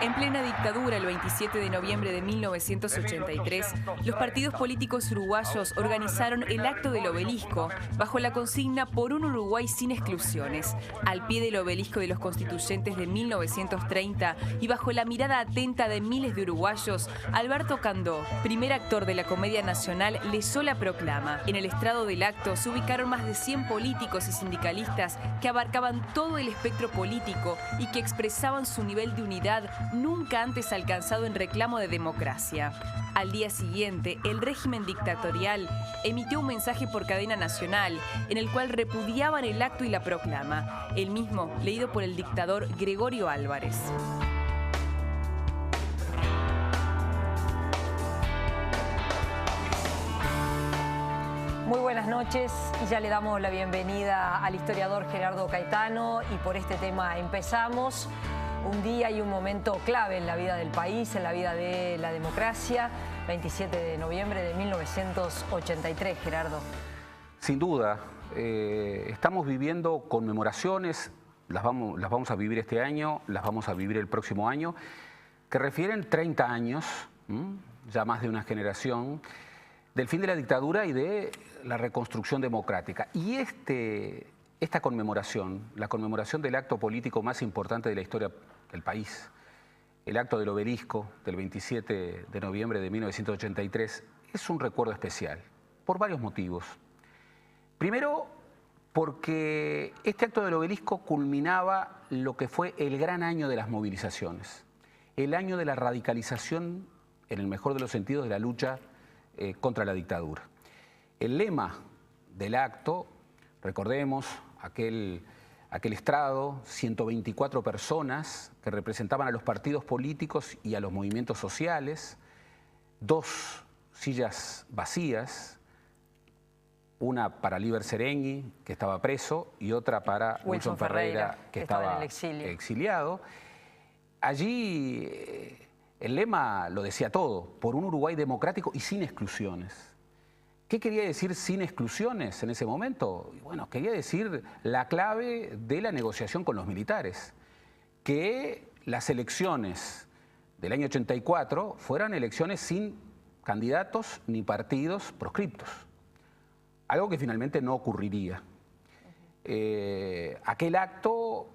En plena dictadura, el 27 de noviembre de 1983, los partidos políticos uruguayos organizaron el acto del obelisco bajo la consigna por un Uruguay sin exclusiones. Al pie del obelisco de los constituyentes de 1930 y bajo la mirada atenta de miles de uruguayos, Alberto Candó, primer actor de la Comedia Nacional, leyó la proclama. En el estrado del acto se ubicaron más de 100 políticos y sindicalistas que abarcaban todo el espectro político y que expresaban su nivel de unidad nunca antes alcanzado en reclamo de democracia. Al día siguiente, el régimen dictatorial emitió un mensaje por cadena nacional en el cual repudiaban el acto y la proclama, el mismo leído por el dictador Gregorio Álvarez. Muy buenas noches y ya le damos la bienvenida al historiador Gerardo Caetano y por este tema empezamos. Un día y un momento clave en la vida del país, en la vida de la democracia, 27 de noviembre de 1983, Gerardo. Sin duda, estamos viviendo conmemoraciones, las vamos a vivir este año, las vamos a vivir el próximo año, que refieren 30 años, ya más de una generación, del fin de la dictadura y de la reconstrucción democrática. Y esta conmemoración, la conmemoración del acto político más importante de la historia del país, el acto del obelisco del 27 de noviembre de 1983, es un recuerdo especial, por varios motivos. Primero, porque este acto del obelisco culminaba lo que fue el gran año de las movilizaciones, el año de la radicalización, en el mejor de los sentidos, de la lucha contra la dictadura. El lema del acto, recordemos, aquel estrado, 124 personas que representaban a los partidos políticos y a los movimientos sociales, 2 sillas vacías, una para Líber Seregni, que estaba preso, y otra para Wilson Ferreira, que estaba en el exilio. exiliado. Allí el lema lo decía todo: por un Uruguay democrático y sin exclusiones. ¿Qué quería decir sin exclusiones en ese momento? Bueno, quería decir la clave de la negociación con los militares, que las elecciones del año 84 fueran elecciones sin candidatos ni partidos proscriptos, algo que finalmente no ocurriría. Aquel acto,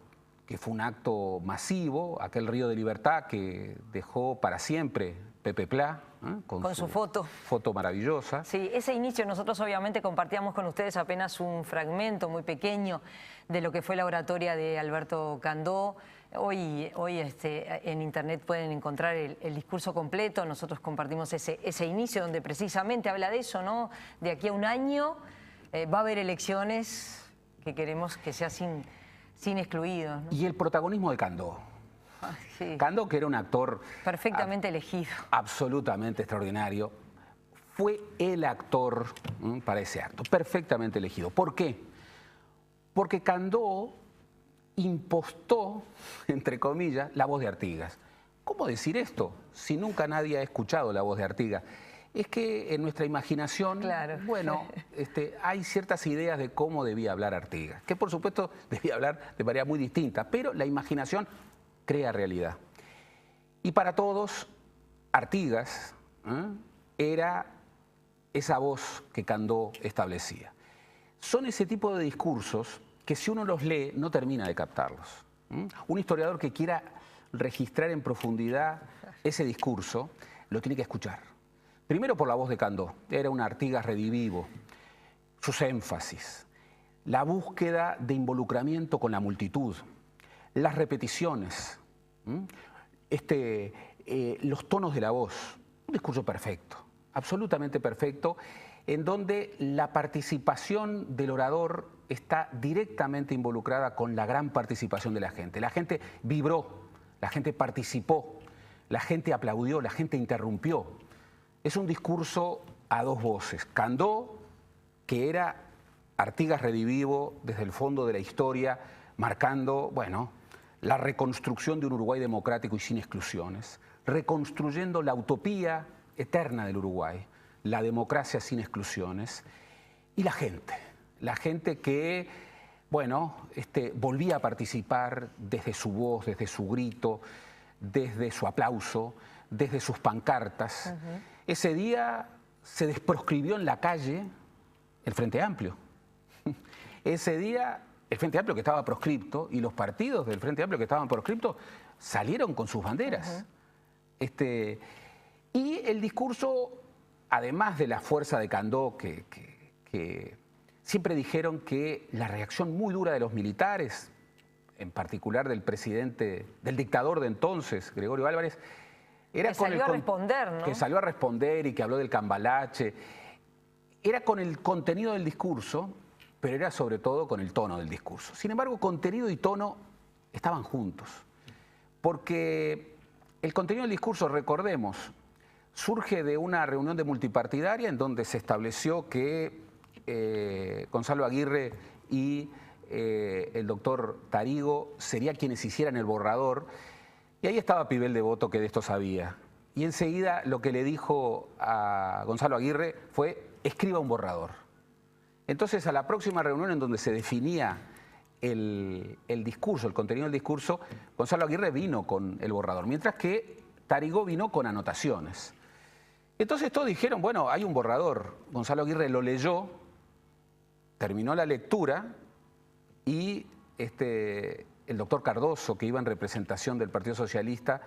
que fue un acto masivo, aquel Río de Libertad que dejó para siempre Pepe Plá, con su foto maravillosa. Sí, ese inicio nosotros obviamente compartíamos con ustedes apenas un fragmento muy pequeño de lo que fue la oratoria de Alberto Candó. Hoy en internet pueden encontrar el discurso completo. Nosotros compartimos ese inicio donde precisamente habla de eso, ¿no? De aquí a un año va a haber elecciones que queremos que sea sin excluidos, ¿no? Y el protagonismo de Candó. Sí. Candó, que era un actor perfectamente elegido, absolutamente extraordinario, fue el actor para ese acto, perfectamente elegido. ¿Por qué? Porque Candó impostó, entre comillas, la voz de Artigas. ¿Cómo decir esto si nunca nadie ha escuchado la voz de Artigas? Es que en nuestra imaginación, bueno, hay ciertas ideas de cómo debía hablar Artigas, que por supuesto debía hablar de manera muy distinta, pero la imaginación crea realidad. Y para todos, Artigas era esa voz que Candó establecía. Son ese tipo de discursos que si uno los lee no termina de captarlos. Un historiador que quiera registrar en profundidad ese discurso lo tiene que escuchar. Primero por la voz de Candó, era un Artigas redivivo, sus énfasis, la búsqueda de involucramiento con la multitud, las repeticiones, los tonos de la voz, un discurso perfecto, absolutamente perfecto, en donde la participación del orador está directamente involucrada con la gran participación de la gente. La gente vibró, la gente participó, la gente aplaudió, la gente interrumpió. Es un discurso a dos voces. Candó, que era Artigas redivivo desde el fondo de la historia, marcando, bueno, la reconstrucción de un Uruguay democrático y sin exclusiones, reconstruyendo la utopía eterna del Uruguay, la democracia sin exclusiones, y la gente que, bueno, volvía a participar desde su voz, desde su grito, desde su aplauso, desde sus pancartas. Ese día se desproscribió en la calle el Frente Amplio. Ese día el Frente Amplio, que estaba proscripto, y los partidos del Frente Amplio que estaban proscriptos salieron con sus banderas. Y el discurso, además de la fuerza de Candó, que siempre dijeron que la reacción muy dura de los militares, en particular del presidente, del dictador de entonces, Gregorio Álvarez, era que salió a responder, ¿no? Que salió a responder y que habló del cambalache. Era con el contenido del discurso, pero era sobre todo con el tono del discurso. Sin embargo, contenido y tono estaban juntos. Porque el contenido del discurso, recordemos, surge de una reunión de multipartidaria en donde se estableció que Gonzalo Aguirre y el doctor Tarigo serían quienes hicieran el borrador. Y ahí estaba Pibel Devoto, que de esto sabía. Y enseguida lo que le dijo a Gonzalo Aguirre fue: escriba un borrador. Entonces, a la próxima reunión en donde se definía el discurso, el contenido del discurso, Gonzalo Aguirre vino con el borrador, mientras que Tarigo vino con anotaciones. Entonces todos dijeron, bueno, hay un borrador. Gonzalo Aguirre lo leyó, terminó la lectura y el doctor Cardoso, que iba en representación del Partido Socialista,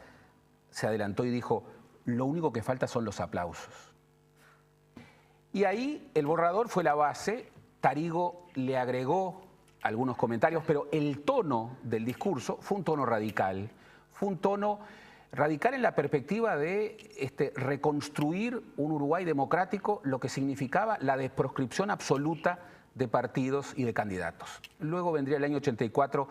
se adelantó y dijo: lo único que falta son los aplausos. Y ahí el borrador fue la base. Tarigo le agregó algunos comentarios, pero el tono del discurso fue un tono radical. Fue un tono radical en la perspectiva de reconstruir un Uruguay democrático, lo que significaba la desproscripción absoluta de partidos y de candidatos. Luego vendría el año 84,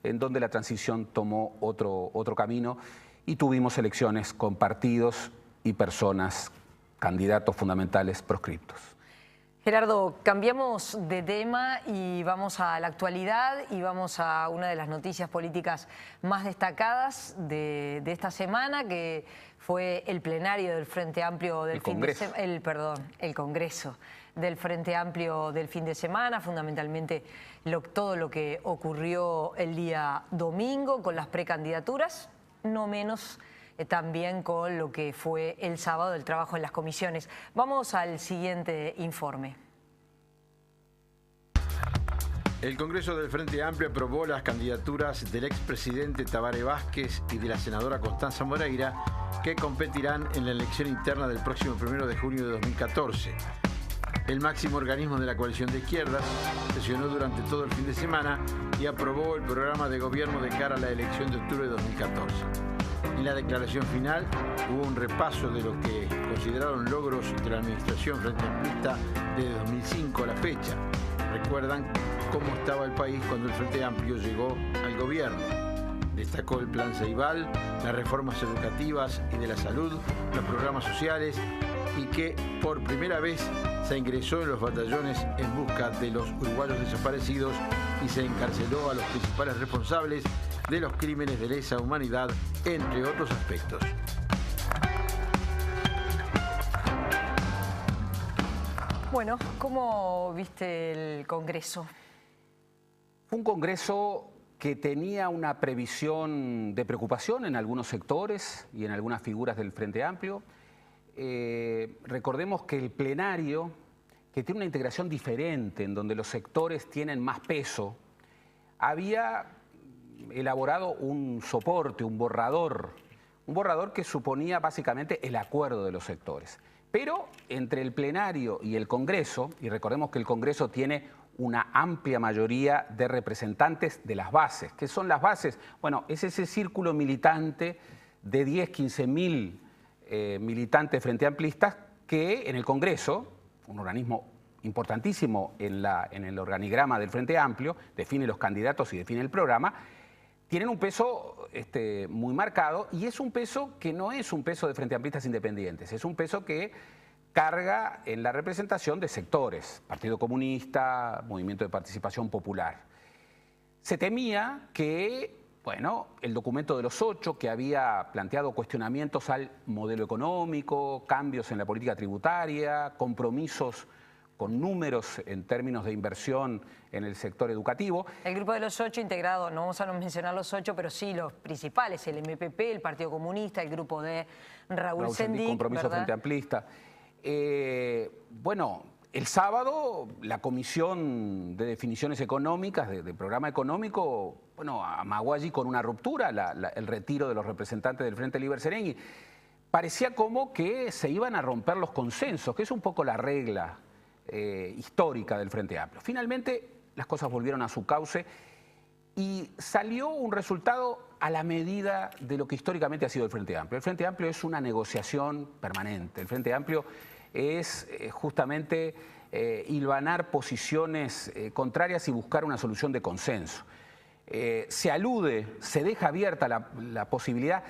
en donde la transición tomó otro camino y tuvimos elecciones con partidos y personas, candidatos fundamentales proscriptos. Gerardo, cambiamos de tema y vamos a la actualidad y vamos a una de las noticias políticas más destacadas de esta semana, que fue el plenario del Frente Amplio del fin de semana. El Congreso del Frente Amplio del fin de semana, fundamentalmente todo lo que ocurrió el día domingo con las precandidaturas, no menos también con lo que fue el sábado el trabajo en las comisiones. Vamos al siguiente informe. El Congreso del Frente Amplio aprobó las candidaturas del expresidente Tabaré Vázquez y de la senadora Constanza Moreira, que competirán en la elección interna del próximo 1 de junio de 2014. El máximo organismo de la coalición de izquierdas sesionó durante todo el fin de semana y aprobó el programa de gobierno de cara a la elección de octubre de 2014. En la declaración final hubo un repaso de lo que consideraron logros de la administración frente amplista desde 2005 a la fecha. Recuerdan cómo estaba el país cuando el Frente Amplio llegó al gobierno. Destacó el Plan Ceibal, las reformas educativas y de la salud, los programas sociales y que por primera vez se ingresó en los batallones en busca de los uruguayos desaparecidos y se encarceló a los principales responsables de los crímenes de lesa humanidad, entre otros aspectos. Bueno, ¿cómo viste el Congreso? Fue un Congreso que tenía una previsión de preocupación en algunos sectores y en algunas figuras del Frente Amplio. Recordemos que el plenario, que tiene una integración diferente, en donde los sectores tienen más peso, había elaborado un soporte, un borrador que suponía básicamente el acuerdo de los sectores. Pero entre el plenario y el Congreso, y recordemos que el Congreso tiene una amplia mayoría de representantes de las bases. ¿Qué son las bases? Bueno, es ese círculo militante de 10, 15 mil militantes frente amplistas que en el Congreso, un organismo importantísimo en el organigrama del Frente Amplio, define los candidatos y define el programa, tienen un peso muy marcado, y es un peso que no es un peso de Frente Amplistas independientes, es un peso que carga en la representación de sectores, Partido Comunista, Movimiento de Participación Popular. Se temía que, bueno, el documento de los 8, que había planteado cuestionamientos al modelo económico, cambios en la política tributaria, compromisos con números en términos de inversión en el sector educativo. El grupo de los 8 integrado, no vamos a mencionar los 8, pero sí los principales, el MPP, el Partido Comunista, el grupo de Raúl Sendic, Compromiso ¿verdad? Frente Amplista. Bueno, el sábado la Comisión de Definiciones Económicas, de Programa Económico, bueno, amagó allí con una ruptura el retiro de los representantes del Frente Liber Serengui. Parecía como que se iban a romper los consensos, que es un poco la regla histórica del Frente Amplio. Finalmente las cosas volvieron a su cauce y salió un resultado a la medida de lo que históricamente ha sido el Frente Amplio. El Frente Amplio es una negociación permanente. El Frente Amplio es justamente hilvanar posiciones contrarias y buscar una solución de consenso. Se alude, se deja abierta la posibilidad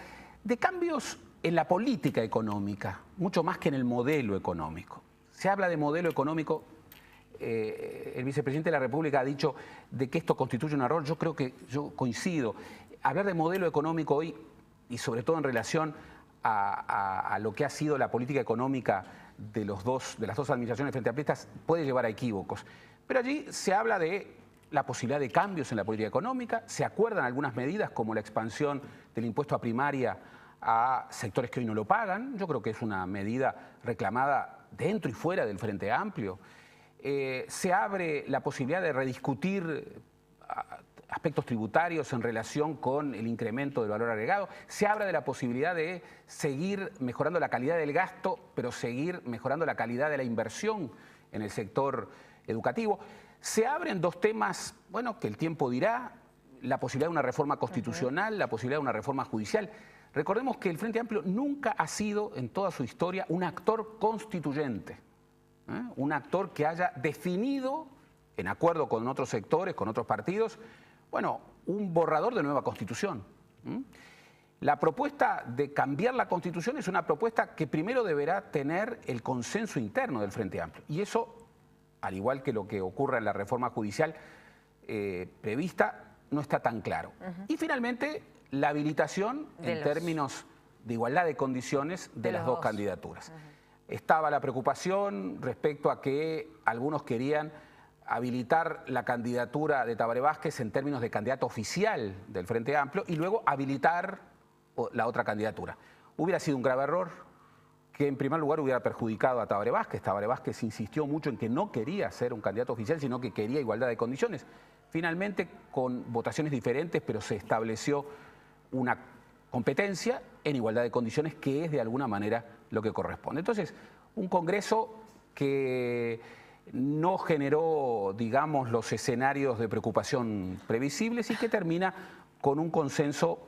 de cambios en la política económica, mucho más que en el modelo económico. Se habla de modelo económico, el vicepresidente de la República ha dicho de que esto constituye un error. Yo creo que yo coincido. Hablar de modelo económico hoy, y sobre todo en relación a lo que ha sido la política económica de las dos administraciones frente amplistas, puede llevar a equívocos. Pero allí se habla de la posibilidad de cambios en la política económica, se acuerdan algunas medidas como la expansión del impuesto a primaria a sectores que hoy no lo pagan. Yo creo que es una medida reclamada dentro y fuera del Frente Amplio. Se abre la posibilidad de rediscutir aspectos tributarios en relación con el incremento del valor agregado. Se habla de la posibilidad de seguir mejorando la calidad del gasto, pero seguir mejorando la calidad de la inversión en el sector educativo. Se abren dos temas, bueno, que el tiempo dirá: la posibilidad de una reforma constitucional, la posibilidad de una reforma judicial. Recordemos que el Frente Amplio nunca ha sido en toda su historia un actor constituyente, un actor que haya definido, en acuerdo con otros sectores, con otros partidos, bueno, un borrador de nueva Constitución. La propuesta de cambiar la Constitución es una propuesta que primero deberá tener el consenso interno del Frente Amplio, y eso al igual que lo que ocurre en la reforma judicial prevista, no está tan claro. Y finalmente, la habilitación en términos de igualdad de condiciones de las dos candidaturas. Estaba la preocupación respecto a que algunos querían habilitar la candidatura de Tabaré Vázquez en términos de candidato oficial del Frente Amplio y luego habilitar la otra candidatura. Hubiera sido un grave error que en primer lugar hubiera perjudicado a Tabaré Vázquez. Tabaré Vázquez insistió mucho en que no quería ser un candidato oficial, sino que quería igualdad de condiciones. Finalmente, con votaciones diferentes, pero se estableció una competencia en igualdad de condiciones, que es de alguna manera lo que corresponde. Entonces, un Congreso que no generó, digamos, los escenarios de preocupación previsibles y que termina con un consenso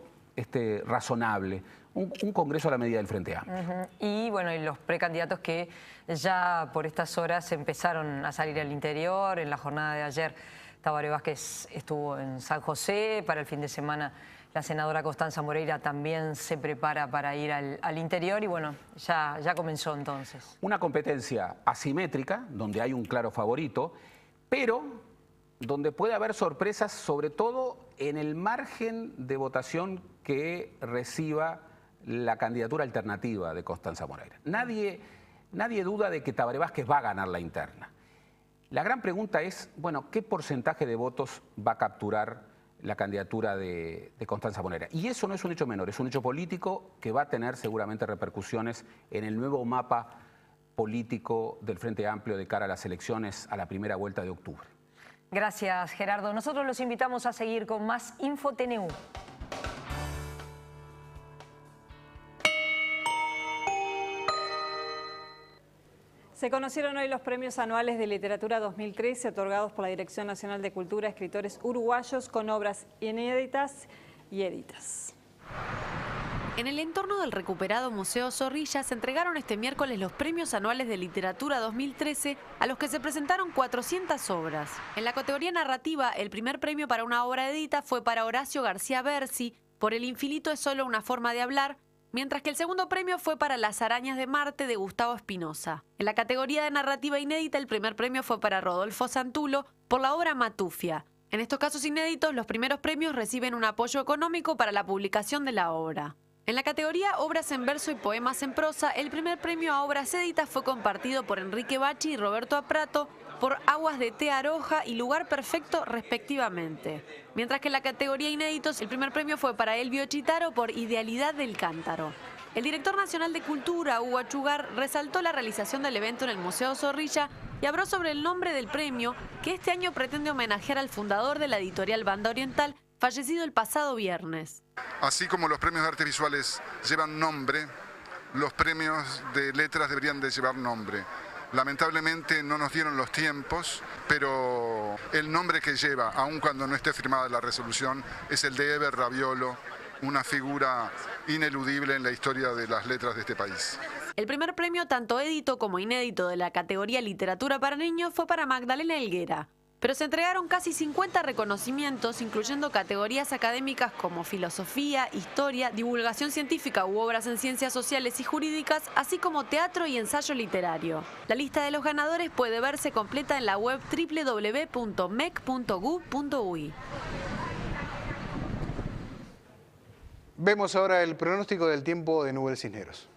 razonable. Un Congreso a la medida del Frente Amplio. Y bueno, y los precandidatos que ya por estas horas empezaron a salir al interior. En la jornada de ayer, Tabaré Vázquez estuvo en San José. Para el fin de semana, la senadora Constanza Moreira también se prepara para ir al interior y bueno, ya comenzó entonces. Una competencia asimétrica, donde hay un claro favorito, pero donde puede haber sorpresas, sobre todo en el margen de votación que reciba la candidatura alternativa de Constanza Moreira. Nadie duda de que Tabaré Vázquez va a ganar la interna. La gran pregunta es, bueno, ¿qué porcentaje de votos va a capturar la candidatura de Constanza Moreira? Y eso no es un hecho menor, es un hecho político que va a tener seguramente repercusiones en el nuevo mapa político del Frente Amplio de cara a las elecciones a la primera vuelta de octubre. Gracias, Gerardo. Nosotros los invitamos a seguir con más InfoTNU. Se conocieron hoy los premios anuales de literatura 2013 otorgados por la Dirección Nacional de Cultura a escritores uruguayos con obras inéditas y editas. En el entorno del recuperado Museo Zorrilla se entregaron este miércoles los premios anuales de literatura 2013 a los que se presentaron 400 obras. En la categoría narrativa, el primer premio para una obra edita fue para Horacio García Berci, por El infinito es solo una forma de hablar, mientras que el segundo premio fue para Las arañas de Marte de Gustavo Espinosa. En la categoría de narrativa inédita, el primer premio fue para Rodolfo Santulo por la obra Matufia. En estos casos inéditos, los primeros premios reciben un apoyo económico para la publicación de la obra. En la categoría Obras en verso y poemas en prosa, el primer premio a obras éditas fue compartido por Enrique Bachi y Roberto Aprato por Aguas de Té Aroja y Lugar Perfecto, respectivamente. Mientras que en la categoría inéditos, el primer premio fue para Elvio Chitaro por Idealidad del Cántaro. El director nacional de Cultura, Hugo Achugar, resaltó la realización del evento en el Museo Zorrilla y habló sobre el nombre del premio, que este año pretende homenajear al fundador de la editorial Banda Oriental, fallecido el pasado viernes. Así como los premios de artes visuales llevan nombre, los premios de letras deberían de llevar nombre. Lamentablemente no nos dieron los tiempos, pero el nombre que lleva, aun cuando no esté firmada la resolución, es el de Eber Raviolo, una figura ineludible en la historia de las letras de este país. El primer premio, tanto édito como inédito, de la categoría Literatura para Niños fue para Magdalena Helguera. Pero se entregaron casi 50 reconocimientos, incluyendo categorías académicas como filosofía, historia, divulgación científica u obras en ciencias sociales y jurídicas, así como teatro y ensayo literario. La lista de los ganadores puede verse completa en la web www.mec.gov.uy. Vemos ahora el pronóstico del tiempo de Nubel Cisneros.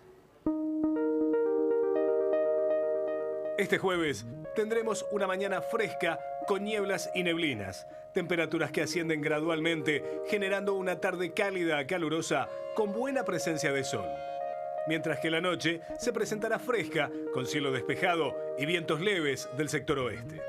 Este jueves tendremos una mañana fresca con nieblas y neblinas, temperaturas que ascienden gradualmente, generando una tarde cálida a calurosa con buena presencia de sol. Mientras que la noche se presentará fresca, con cielo despejado y vientos leves del sector oeste.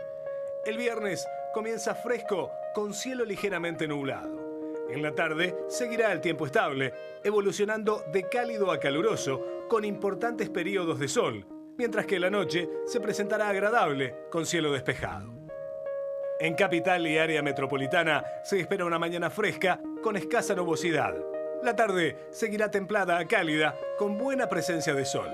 El viernes comienza fresco con cielo ligeramente nublado. En la tarde seguirá el tiempo estable, evolucionando de cálido a caluroso, con importantes periodos de sol, mientras que la noche se presentará agradable con cielo despejado. En capital y área metropolitana se espera una mañana fresca con escasa nubosidad. La tarde seguirá templada a cálida con buena presencia de sol.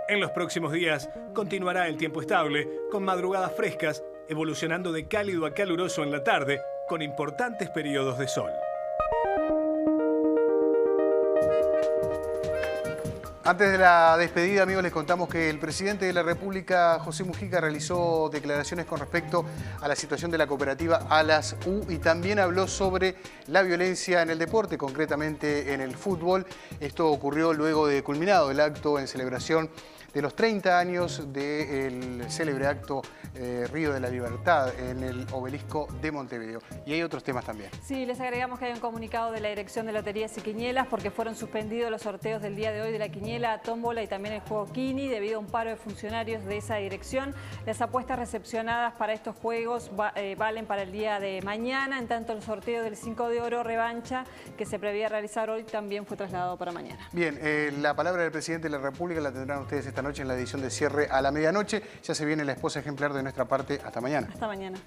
En los próximos días continuará el tiempo estable con madrugadas frescas, evolucionando de cálido a caluroso en la tarde con importantes periodos de sol. Antes de la despedida, amigos, les contamos que el presidente de la República, José Mujica, realizó declaraciones con respecto a la situación de la cooperativa Alas U y también habló sobre la violencia en el deporte, concretamente en el fútbol. Esto ocurrió luego de culminado el acto en celebración de los 30 años del célebre acto Río de la Libertad en el Obelisco de Montevideo. Y hay otros temas también. Sí, les agregamos que hay un comunicado de la Dirección de Loterías y Quinielas porque fueron suspendidos los sorteos del día de hoy de la quiniela, tómbola y también el juego Quini debido a un paro de funcionarios de esa dirección. Las apuestas recepcionadas para estos juegos valen para el día de mañana, en tanto el sorteo del 5 de oro revancha que se prevía realizar hoy también fue trasladado para mañana. Bien, la palabra del presidente de la República la tendrán ustedes esta noche en la edición de cierre a la medianoche. Ya se viene la esposa ejemplar de nuestra parte. Hasta mañana. Hasta mañana.